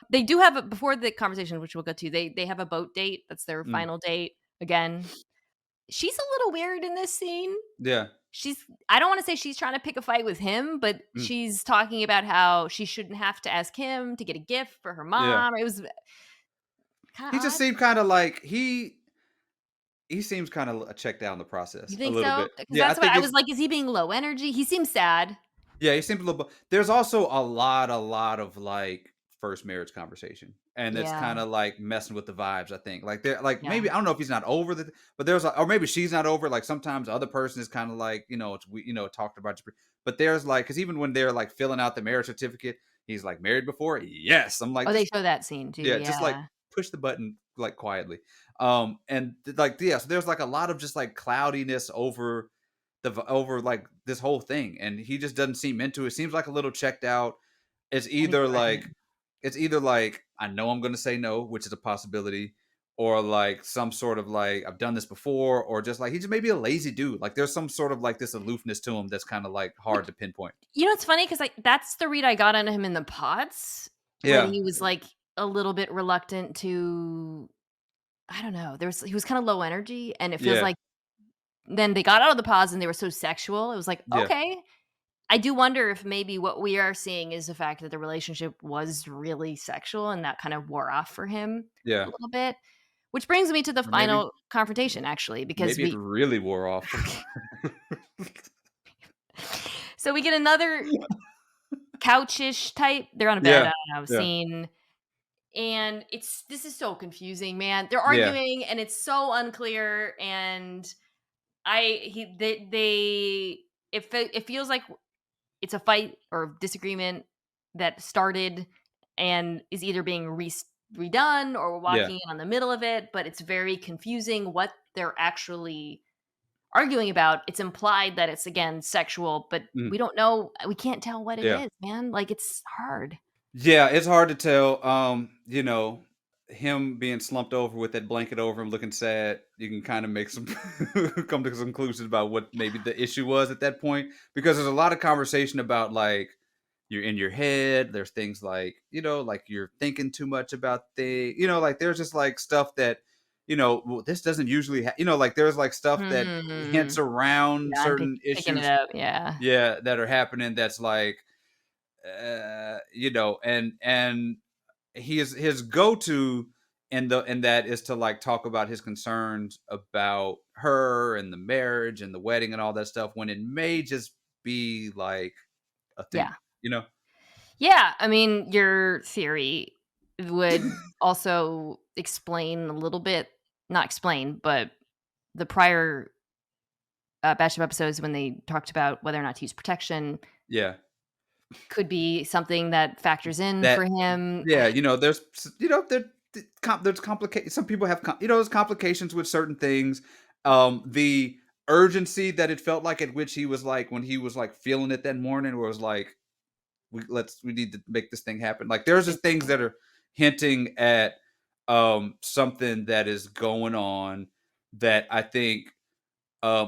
They do have a before the conversation, which we'll get to. They have a boat date. That's their Mm, final date. Again, she's a little weird in this scene. yeah. She's I don't want to say she's trying to pick a fight with him, but Mm, she's talking about how she shouldn't have to ask him to get a gift for her yeah. mom. It was kind He of just odd. seemed kinda like he seems kinda checked out in the You process a think little so? bit. Because Yeah, I that's what think I was it's like, is he being low energy? He seems sad. yeah, he seems a little bit there's also a lot of, like, first marriage conversation, and it's Yeah, kinda, like, messing with the vibes, I think. Like, they're like, yeah. maybe I don't know if he's not over the but there's a or maybe she's not over it, like, sometimes the other person is kinda like, it's we talked about your but there's, like, because even when they're, like, filling out the marriage certificate, he's like, "Married before?" "Yes." I'm like, Oh, they "Just" show that scene too, yeah, just, like, yeah. push the button, like, quietly. And, like, yeah, so there's, like, a lot of just, like, cloudiness over over, like, this whole thing, and he just doesn't seem into it. Seems like a little checked out. It's I think either you're right. like it's either like, "I know I'm gonna say no," which is a possibility, or, like, some sort of, like, "I've done this before," or just, like, he just may be a lazy dude. Like, there's some sort of, like, this aloofness to him that's kinda, like, Which hard to pinpoint. you know, it's funny because like, that's the read I got on him in the pods when Yeah. he was, like, a little bit reluctant to I don't know, he was kinda low energy, and it feels Yeah. like then they got out of the pods and they were so sexual, it was like, Yeah. "Okay." I do wonder if maybe what we are seeing is the fact that the relationship was really sexual and that kind of wore off for him a Yeah. little bit, which brings me to the Or maybe final confrontation actually, because maybe it we really wore off. so we get another couch-ish type they're on a bed, I Yeah. don't know, Yeah. scene, and this is so confusing, man. They're Yeah. arguing and it's so unclear, and I he they it feels like it's a fight or disagreement that started and is either being redone or we're Yeah. walking in on the middle of it, but it's very confusing what they're actually arguing about. It's implied that it's again sexual, but Mm. we don't know. We can't tell what it Yeah. is, man. Like it's hard. Yeah, it's hard to tell. Him being slumped over with that blanket over him looking sad, you can kind of make some come to some conclusions about what maybe the issue was at that point. Because there's a lot of conversation about like you're in your head. There's things like, like you're thinking too much about like there's just like stuff that, well, this doesn't usually like there's like stuff that Hmm. hints around Yeah, I'm certain picking it issues, up. Yeah. yeah, that are happening that's like and his go-to in that is to like talk about his concerns about her and the marriage and the wedding and all that stuff when it may just be like a thing, Yeah. you know? Yeah. I mean, your theory would also explain a little bit, not explain, but the prior batch of episodes when they talked about whether or not to use protection Yeah. could be something that factors in That for him. yeah, there's complicated some people have there's complications with certain things. The urgency that it felt like at which he was like when he was like feeling it that morning where it was like we need to make this thing happen. Like there's just things that are hinting at something that is going on that I think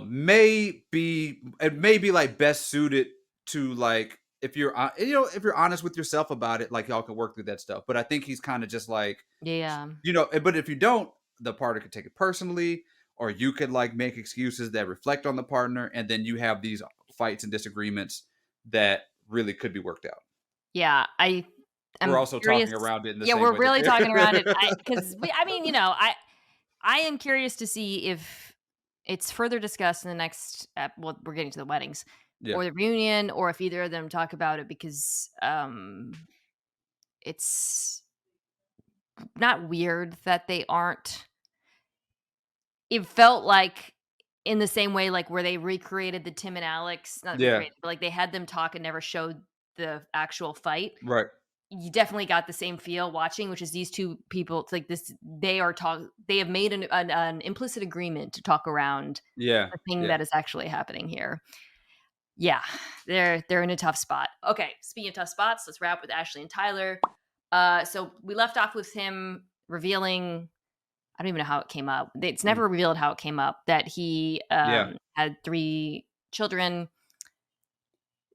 may be like best suited to like if you're if you're honest with yourself about it, like y'all can work through that stuff. But I think he's kind of just like Yeah. but if you don't, the partner could take it personally, or you could like make excuses that reflect on the partner, and then you have these fights and disagreements that really could be worked out. Yeah. I We're am also curious. talking around it in the Yeah, same we're way really talking around it. that Because I mean, I am curious to see if it's further discussed in the next well, we're getting to the weddings yeah, or the reunion, or if either of them talk about it because it's not weird that they aren't it felt like in the same way, like, where they recreated the Tim and Alex not yeah, recreated, but, like, they had them talk and never showed the actual fight, Right. you definitely got the same feel watching, which is these two people. It's like this. They have made an implicit agreement to talk around Yeah. the thing Yeah. that is actually happening here. Yeah, they're in a tough spot. Okay, speaking of tough spots, let's wrap with Ashley and Tyler. So we left off with him revealing. I don't even know how it came up. It's Mm. never revealed how it came up that he Yeah. had 3 children.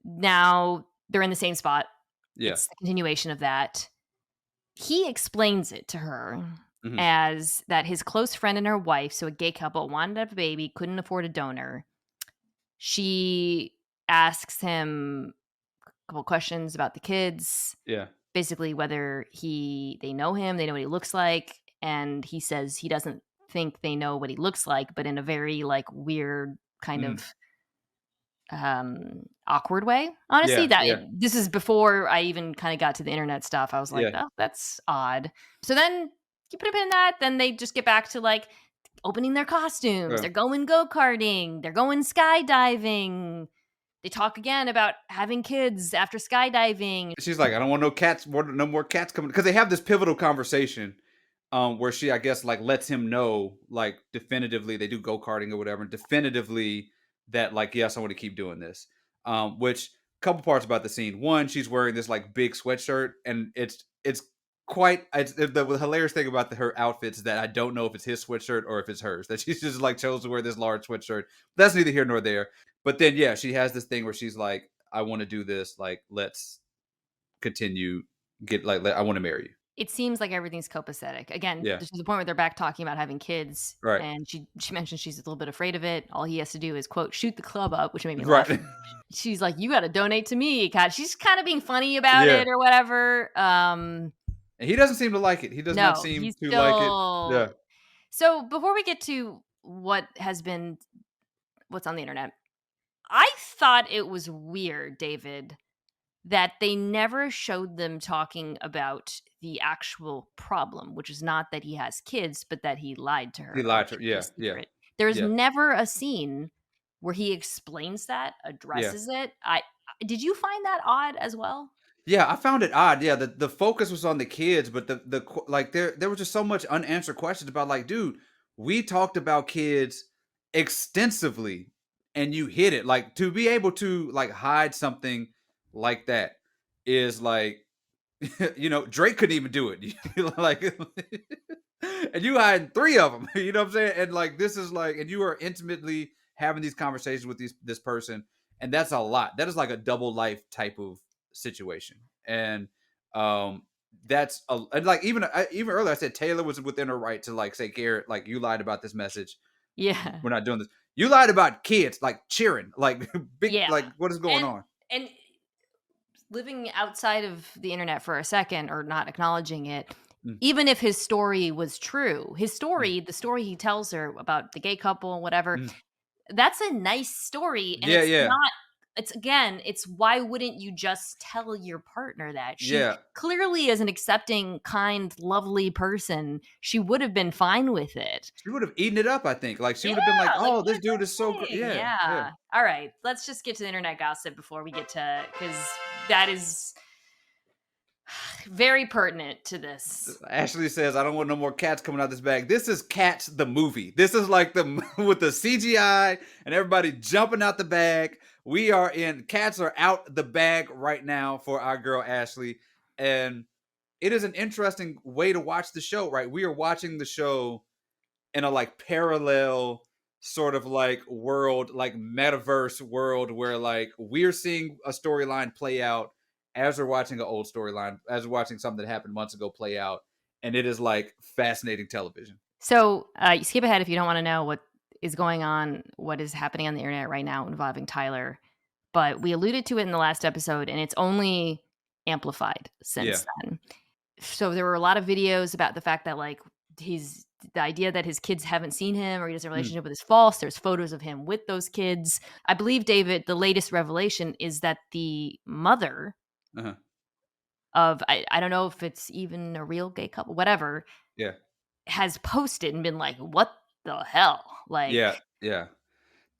Now they're in the same spot. Yeah. It's the continuation of that. He explains it to her Mhm. as that his close friend and her wife, so a gay couple, wanted to have a baby, couldn't afford a donor. She asks him a couple questions about the kids, Yeah. basically whether they know him, they know what he looks like, and he says he doesn't think they know what he looks like, but in a very like weird kind Mhm. of awkward way. Honestly, Yeah. Yeah. this is before I even kind of got to the internet stuff. I was like, Yeah. oh, that's odd. So then you put a pin in that, then they just get back to like opening their costumes. Yeah. They're going go-karting, they're going skydiving. They talk again about having kids after skydiving. She's like, I don't want no cats, no more cats coming, because they have this pivotal conversation, where she, I guess, like lets him know, like definitively, they do go karting or whatever, and definitively that, like, yes, I want to keep doing this. Which couple parts about the scene. One, she's wearing this like big sweatshirt, and it's quite. The hilarious thing about her outfits is that I don't know if it's his sweatshirt or if it's hers. That she's just like chose to wear this large sweatshirt. That's neither here nor there. But then, yeah, she has this thing where she's like, I want to do this. Like, let's continue. I want to marry you. It seems like everything's copacetic. Again, Yeah. to the point where they're back talking about having kids, Right. and she mentions she's a little bit afraid of it. All he has to do is quote shoot the club up, which made me laugh. Right. She's like, "You got to donate to me." God, she's kind of being funny about Yeah. it or whatever. And he doesn't seem to like it. He does not No, seem he's to like it. still. Yeah. So before we get to what's on the internet, I thought it was weird, David, that they never showed them talking about the actual problem, which is not that he has kids, but that he lied to He her or lied to her. kept it a Yeah. Yeah. secret. There's Yeah. never a scene where he explains that, Yeah. addresses it. I Did you find that odd as well? Yeah, I found it odd. Yeah, the focus was on the kids, but like there was just so much unanswered questions about, like, dude, we talked about kids extensively, and you hit it. Like, to be able to like hide something like that is like, Drake couldn't even do it. Like, and you hide three of them. You know what I'm saying? And like, this is like, and you are intimately having these conversations with this person, and that's a lot. That is like a double life type of situation. And um and like, even earlier I said Taylor was within her right to like say, Garrett, like, you lied about this message, Yeah. we're not doing this. You lied about kids like cheering, like big, Yeah. like, what is going And on? and living outside of the internet for a second or not acknowledging it, Mm, even if his story was true, mm, the story he tells her about the gay couple and whatever, mm. that's a nice story, and Yeah, yeah, it's why wouldn't you just tell your partner that? She yeah. clearly is an accepting, kind, lovely person. She would have been fine with it. She would have eaten it up, I think. Like, she Yeah, would have been like, like, oh, what this a dude is so great great. thing. Yeah, yeah. Yeah. All right, let's just get to the internet gossip before we get to, because that is very pertinent to this. Ashley says, I don't want no more cats coming out this bag. This is Cats the movie. This is like with the CGI and everybody jumping out the bag. We are in Cats are out the bag right now for our girl Ashley. And it is an interesting way to watch the show, right? We are watching the show in a like parallel sort of like world, like metaverse world, where like we're seeing a storyline play out as we're watching an old storyline, as we're watching something that happened months ago play out. And it is like fascinating television. So, you skip ahead if you don't wanna know what is going on, what is happening on the internet right now involving Tyler, but we alluded to it in the last episode, and it's only amplified Yeah. since then. So, there were a lot of videos about the fact that, like, the idea that his kids haven't seen him or he doesn't have a Mm, relationship with is false. There's photos of him with those kids. I believe, David, the latest revelation is that the mother uh-huh. of I don't know if it's even a real gay couple, whatever, Yeah. has posted and been like, "What the hell?" Like, Yeah. Yeah.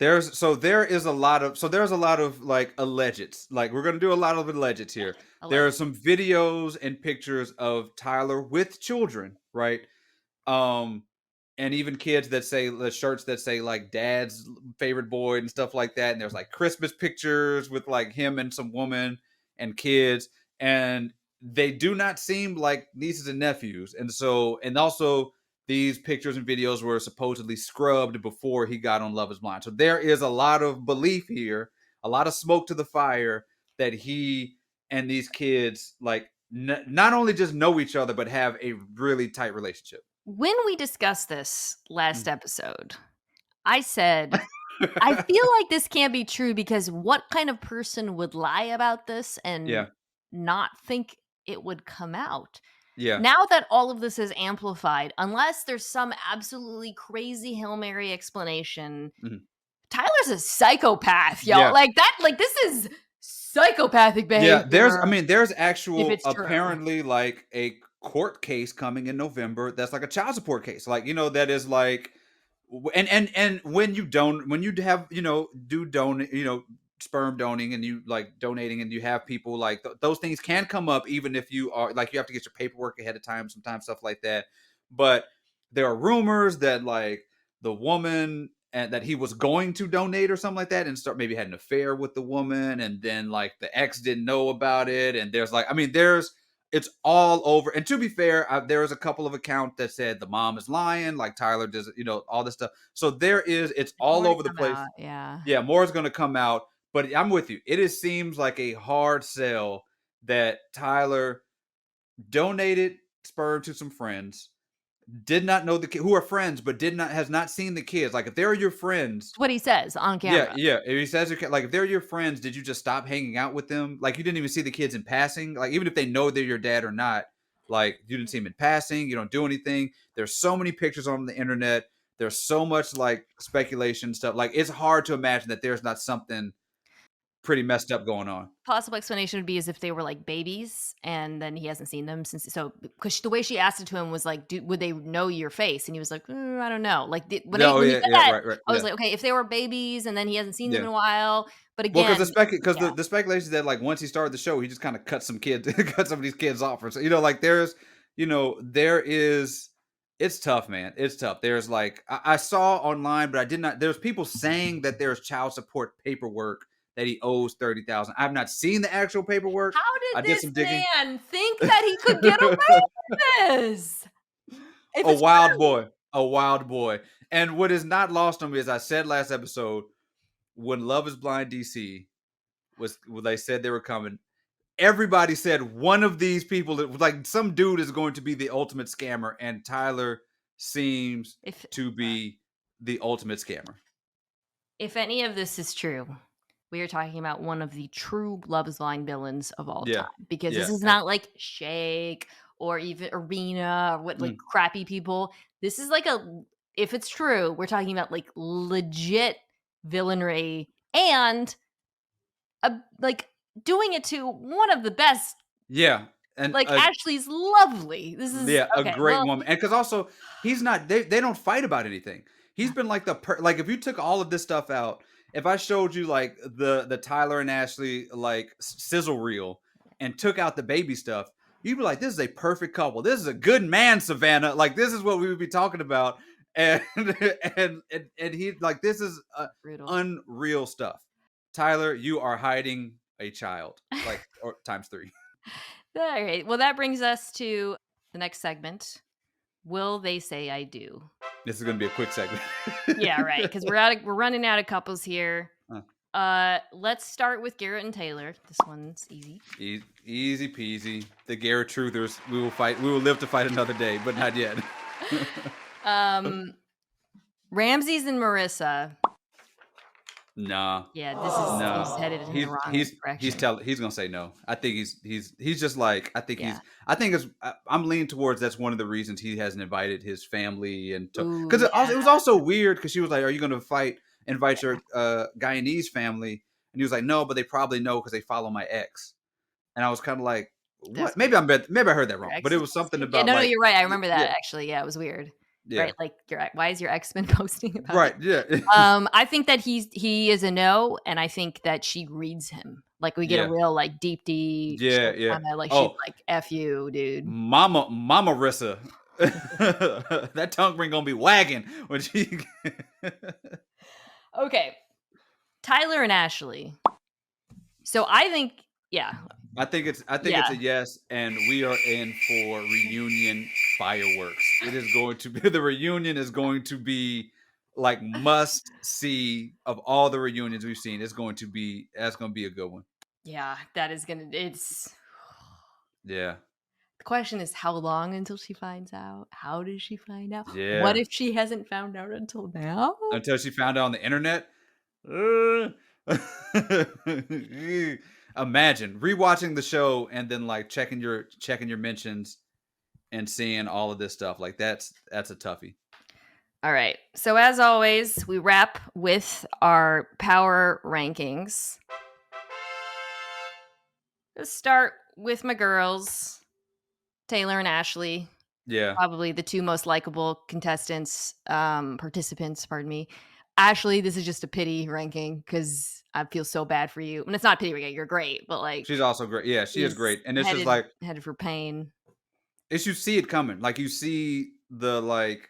There's a lot of like allegeds. Like we're gonna do a lot of allegeds here. There are Alleged. some videos and pictures of Tyler with children, right? Um, and even kids that say the shirts that say like dad's favorite boy and stuff like that. And there's like Christmas pictures with like him and some woman and kids, and they do not seem like nieces and nephews. And also these pictures and videos were supposedly scrubbed before he got on Love Is Blind. So there is a lot of belief here, a lot of smoke to the fire that he and these kids like not only just know each other but have a really tight relationship. When we discussed this last Mm. episode, I said, I feel like this can't be true because what kind of person would lie about this and Yeah. not think it would come out? Yeah. Now that all of this is amplified, unless there's some absolutely crazy Hail Mary explanation, Mhm. Tyler's a psychopath, y'all. Yeah. Like this is psychopathic Yeah. behavior There's if actual it's true. apparently like a court case coming in November that's like a child support case. Like, that is like and when you have, do donate, sperm donating and you like donating and you have people like those things can come up even if you are like you have to get your paperwork ahead of time, sometimes stuff like that. But there are rumors that like the woman and that he was going to donate or something like that and start maybe had an affair with the woman, and then like the ex didn't know about it, and there's like it's all over. And to be fair, there was a couple of accounts that said the mom is lying, like Tyler does, all this stuff. So it's There's all more to over the come place. out, yeah. Yeah, more is going to come out, but I'm with you. Seems like a hard sell that Tyler donated sperm to some friends, did not know the kid who are friends, but has not seen the kids. Like if they're your friends, It's what he says on yeah, camera. yeah. If he says like if they're your friends, did you just stop hanging out with them? Like you didn't even see the kids in passing. Like even if they know they're your dad or not, like you didn't see them in passing. You don't do anything. There's so many pictures on the internet. There's so much like speculation stuff. Like it's hard to imagine that there's not something pretty messed up going on. Possible explanation would be as if they were like babies and then he hasn't seen them since. So, because the way she asked it to him was like, would they know your face? And he was like, I don't know. Like Yeah, oh when he yeah, said yeah, that, right, right, I was yeah, like, okay, if they were babies and then he hasn't seen them yeah. in a while. But Well, because again, yeah, the speculation is that like once he started the show, he just kind of cut some kids, cut some of these kids off, or so like there is. It's tough, man. It's tough. There's like I saw online, but I did not. There's people saying that there's child support paperwork that he owes 30,000. I've not seen the actual paperwork. how I did did this some digging. man think that he could get away with this? If A it's wild true, boy, a wild boy. And what is not lost on me, as I said last episode, when Love Is Blind DC was when they said they were coming, everybody said one of these people, like some dude, is going to be the ultimate scammer, and Tyler seems if to be the ultimate scammer. if any of this is true, we are talking about one of the true Love Is Blind villains of all Yeah, time, because this yeah. is not like Shake or even Arena or what like Mm. crappy people. This is like if it's true, we're talking about like legit villainry and like doing it to one of the best. Yeah, and Like Ashley's lovely. This is yeah, a okay. great Well, woman. And because also he's not they don't fight about anything. He's been like like if you took all of this stuff out, if I showed you like the Tyler and Ashley like sizzle reel and took out the baby stuff, you'd be like, this is a perfect couple. This is a good man, Savannah. Like this is what we would be talking about. And and he like this is brutal. unreal stuff. Tyler, you are hiding a child, like or times 3. All right. Well, that brings us to the next segment. Will they say I do? This is going to be a quick segment. Yeah, right. Because we're running out of couples here. Let's start with Garrett and Taylor. This one's easy. Easy peasy. The Garrett Truthers. We will fight. We will live to fight another day, but not yet. Ramses and Marissa. Nah. Yeah, No. he's headed in the wrong direction. He's gonna say no. I think he's just like Yeah. I'm leaning towards that's one of the reasons he hasn't invited his family and Ooh, because it yeah. was also weird because she was like, "Are you gonna invite your Guyanese family?" And he was like, "No, but they probably know because they follow my ex." And I was kind of like, "What?" That's Maybe weird. maybe I heard that Your wrong, ex but it is was something Yeah, about no, like you're right. I remember yeah, that actually. Yeah, it was weird. Yeah. right? Like, why is your ex been posting about you? Right. Yeah. I think that he is a no, and I think that she reads him. Like, we get a Yeah. real, like, deep D Yeah. shit Yeah. kinda like, she's Oh, like, "F you, dude." Mama Rissa. That tongue ring gonna be wagging when she. Okay, Tyler and Ashley. So I think yeah, I think it's yeah, a yes, and we are in for reunion fireworks. It is going to be the reunion is going to be like must see of all the reunions we've seen. That's going to be a good one. yeah, that is gonna it's Yeah, the question is how long until she finds out? How does she find out? What yeah. if she hasn't found out until now? Until she found out on the internet. Uh, Imagine rewatching the show and then like checking your mentions and seeing all of this stuff. Like that's a toughie. All right. So as always, we wrap with our power rankings. Let's start with my girls, Taylor and Ashley. Yeah. Probably the two most likable participants, pardon me. Ashley, this is just a pity ranking because I feel so bad for you. And it's not a pity ranking, you're great, but like She's also great. Yeah, she is she's great. And it's just headed like headed for pain. it's you see it coming. Like you see the like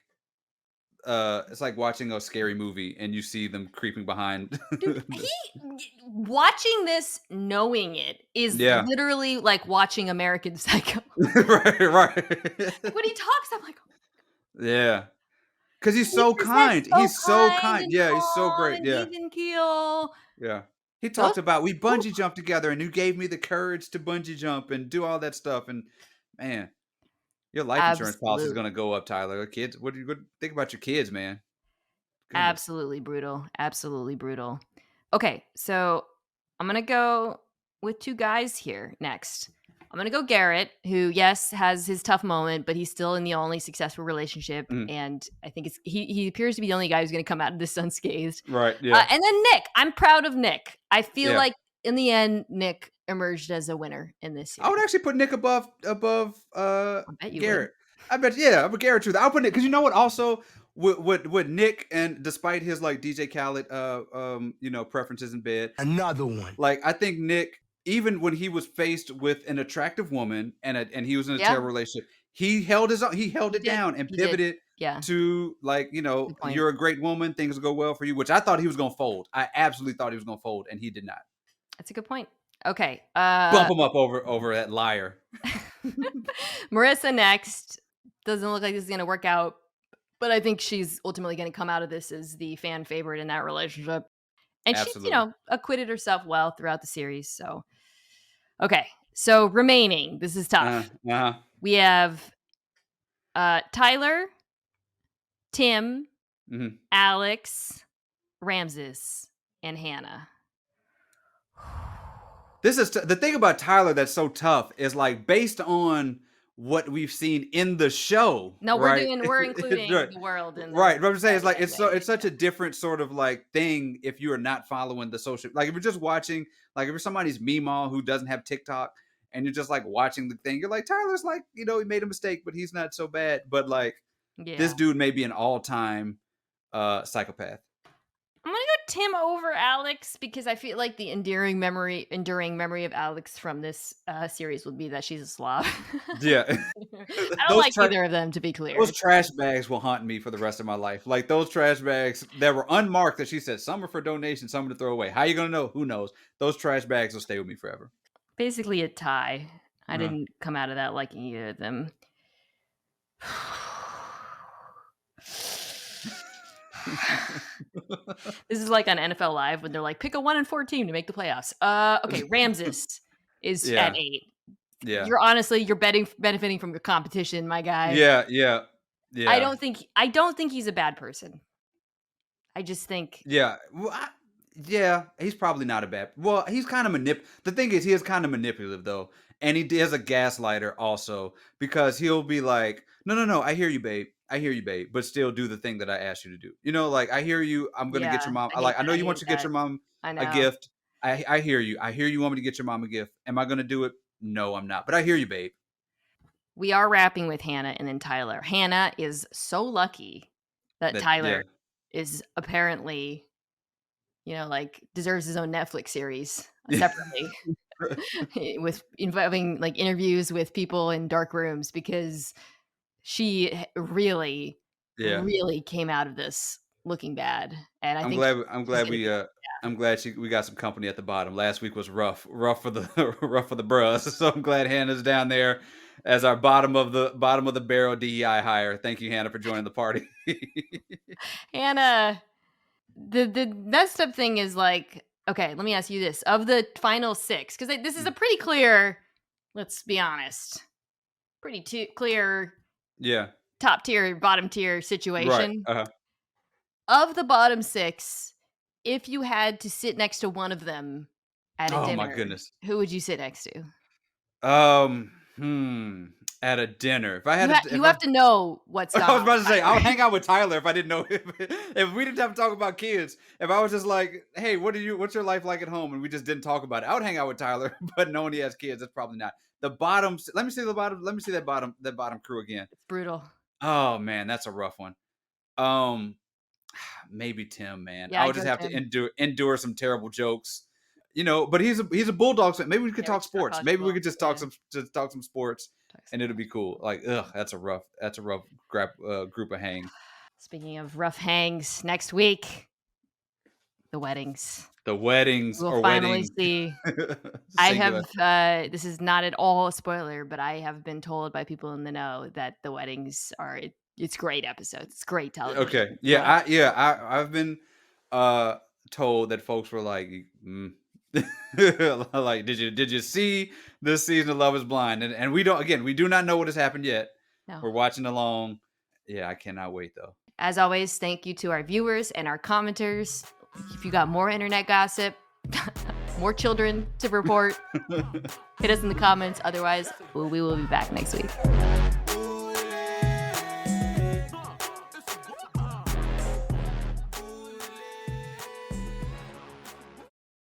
it's like watching a scary movie and you see them creeping behind. Dude, watching this knowing it is Yeah. literally like watching American Psycho. Right, right. Like when he talks, I'm like, Yeah. Cuz he's he's so just like kind. so He's so kind kind. and Yeah, he's so calm great. and Yeah. even keel. Yeah. He Those talked about we oof, bungee jumped together and you gave me the courage to bungee jump and do all that stuff and man, your life insurance policy is absolute, going to go up, Tyler. Kids, what do you think about your kids, man? Goodness. absolutely brutal. Absolutely brutal. Okay, so I'm gonna go with two guys here next. I'm gonna go Garrett, who yes has his tough moment, but he's still in the only successful relationship, Mhm. and I think he appears to be the only guy who's gonna come out of this unscathed. Right. Yeah. And then Nick, I'm proud of Nick. I feel Yeah. like in the end, Nick emerged as a winner in this I would series. actually put Nick above I bet you would. Garrett. I bet yeah, I'm a Garrett too. I'll put Nick because you know what? Also, with Nick and despite his like DJ Khaled preferences in bed, Another one. like I think Nick even when he was faced with an attractive woman and he was in a Yeah, terrible relationship, he held his own, he held he it did. down and He did. pivoted Yeah, to like good point. you're a great woman, things will go well for you, which I thought he was gonna fold. I absolutely thought he was gonna fold, and he did not. That's a good point. Okay. Bump him up over that liar. Marissa next. Doesn't look like this is gonna work out, but I think she's ultimately gonna come out of this as the fan favorite in that relationship. And she's, Absolutely. acquitted herself well throughout the series. So okay. So remaining, this is Uh-huh. tough. Uh-huh. We have Tyler, Tim, Mhm. Alex, Ramses, and Hannah. This is the thing about Tyler that's so tough is like based on what we've seen in the show, No, right? we're including Right. the world in the Right. What I'm saying is like yeah. it's such a different sort of like thing if you are not following the social like if you're just watching like if you're somebody's Meemaw who doesn't have TikTok and you're just like watching the thing, you're like Tyler's like, he made a mistake, but he's not so bad. But like Yeah. this dude may be an all-time psychopath. I'm gonna go Tim over Alex because I feel like the enduring memory of Alex from this series would be that she's a slob. Yeah. I don't those like either of them, to be clear. Those trash bags will haunt me for the rest of my life. Like those trash bags that were unmarked that she said some are for donation, some are to throw away. How you gonna know? Who knows? Those trash bags will stay with me forever. Basically a tie. I Uh-huh. didn't come out of that liking either of them. This is like on NFL Live when they're like, pick a 1-4 team to make the playoffs. Okay, Ramses is at Yeah. 8. Yeah. You're benefiting from your competition, my guy. Yeah. Yeah. I Yeah. don't think he's a bad person. I just think Yeah. Well, yeah, he's probably not a bad. Well, he's kind of The thing is, he is kind of manipulative though, and he is a gaslighter also because he'll be like, "No, no, no, I hear you, babe. I hear you, babe, but still do the thing that I asked you to do. Like I hear you. I'm gonna get yeah, your mom. I hate I know that, I you want hate to get that. your mom I a know. gift. I hear you. I hear you want me to get your mom a gift. Am I gonna do it? No, I'm not. But I hear you, babe. we are wrapping with Hannah and then Tyler. Hannah is so lucky that Tyler Yeah. is apparently, like deserves his own Netflix series separately with involving like interviews with people in dark rooms because she really, Yeah. really came out of this looking bad. And I I'm think glad she's going to be, I'm glad we got some company at the bottom. Last week was rough for the rough for the bros. So I'm glad Hannah's down there as our bottom of the barrel DEI hire. Thank you, Hannah, for joining the party. Hannah. The messed up thing is like, okay, let me ask you this. Of the final 6, because this is a pretty clear, let's be honest, pretty clear Yeah. top tier, bottom tier Right. situation. Uh-huh. Of the bottom 6, if you had to sit next to one of them at a Oh my dinner, goodness. who would you sit next to? At a dinner. If I You had to, you if I have to know what's I gone was on about with to say I would Tyler. hang out with Tyler if I didn't know if we didn't have to talk about kids. If I was just like, hey, what's your life like at home, and we just didn't talk about it, I would hang out with Tyler. But knowing he has kids, that's probably not. The bottom. Let me see the bottom. Let me see that bottom crew again. It's brutal. Oh man, that's a rough one. Um, maybe Tim. Man, Yeah, I I would just go have to Tim. endure some terrible jokes. But he's a Bulldogs fan. Maybe we could Yeah, we talk should talk sports. college Maybe we football. could just Yeah, talk some sports, talk some and it'll more. be cool. Like, that's a rough group of hang. Speaking of rough hangs, next week, the weddings. The weddings We'll or finally wedding see. I have, singular. this is not at all a spoiler, but I have been told by people in the know that the weddings it's great episodes. It's great television. Okay. So I've been told that folks were like, like, did you see this season of Love is Blind? And we do not know what has happened yet. no. We're watching along. Yeah, I cannot wait though. As always, thank you to our viewers and our commenters. If you got more internet gossip, more children to report, hit us in the comments. Otherwise, we will be back next week.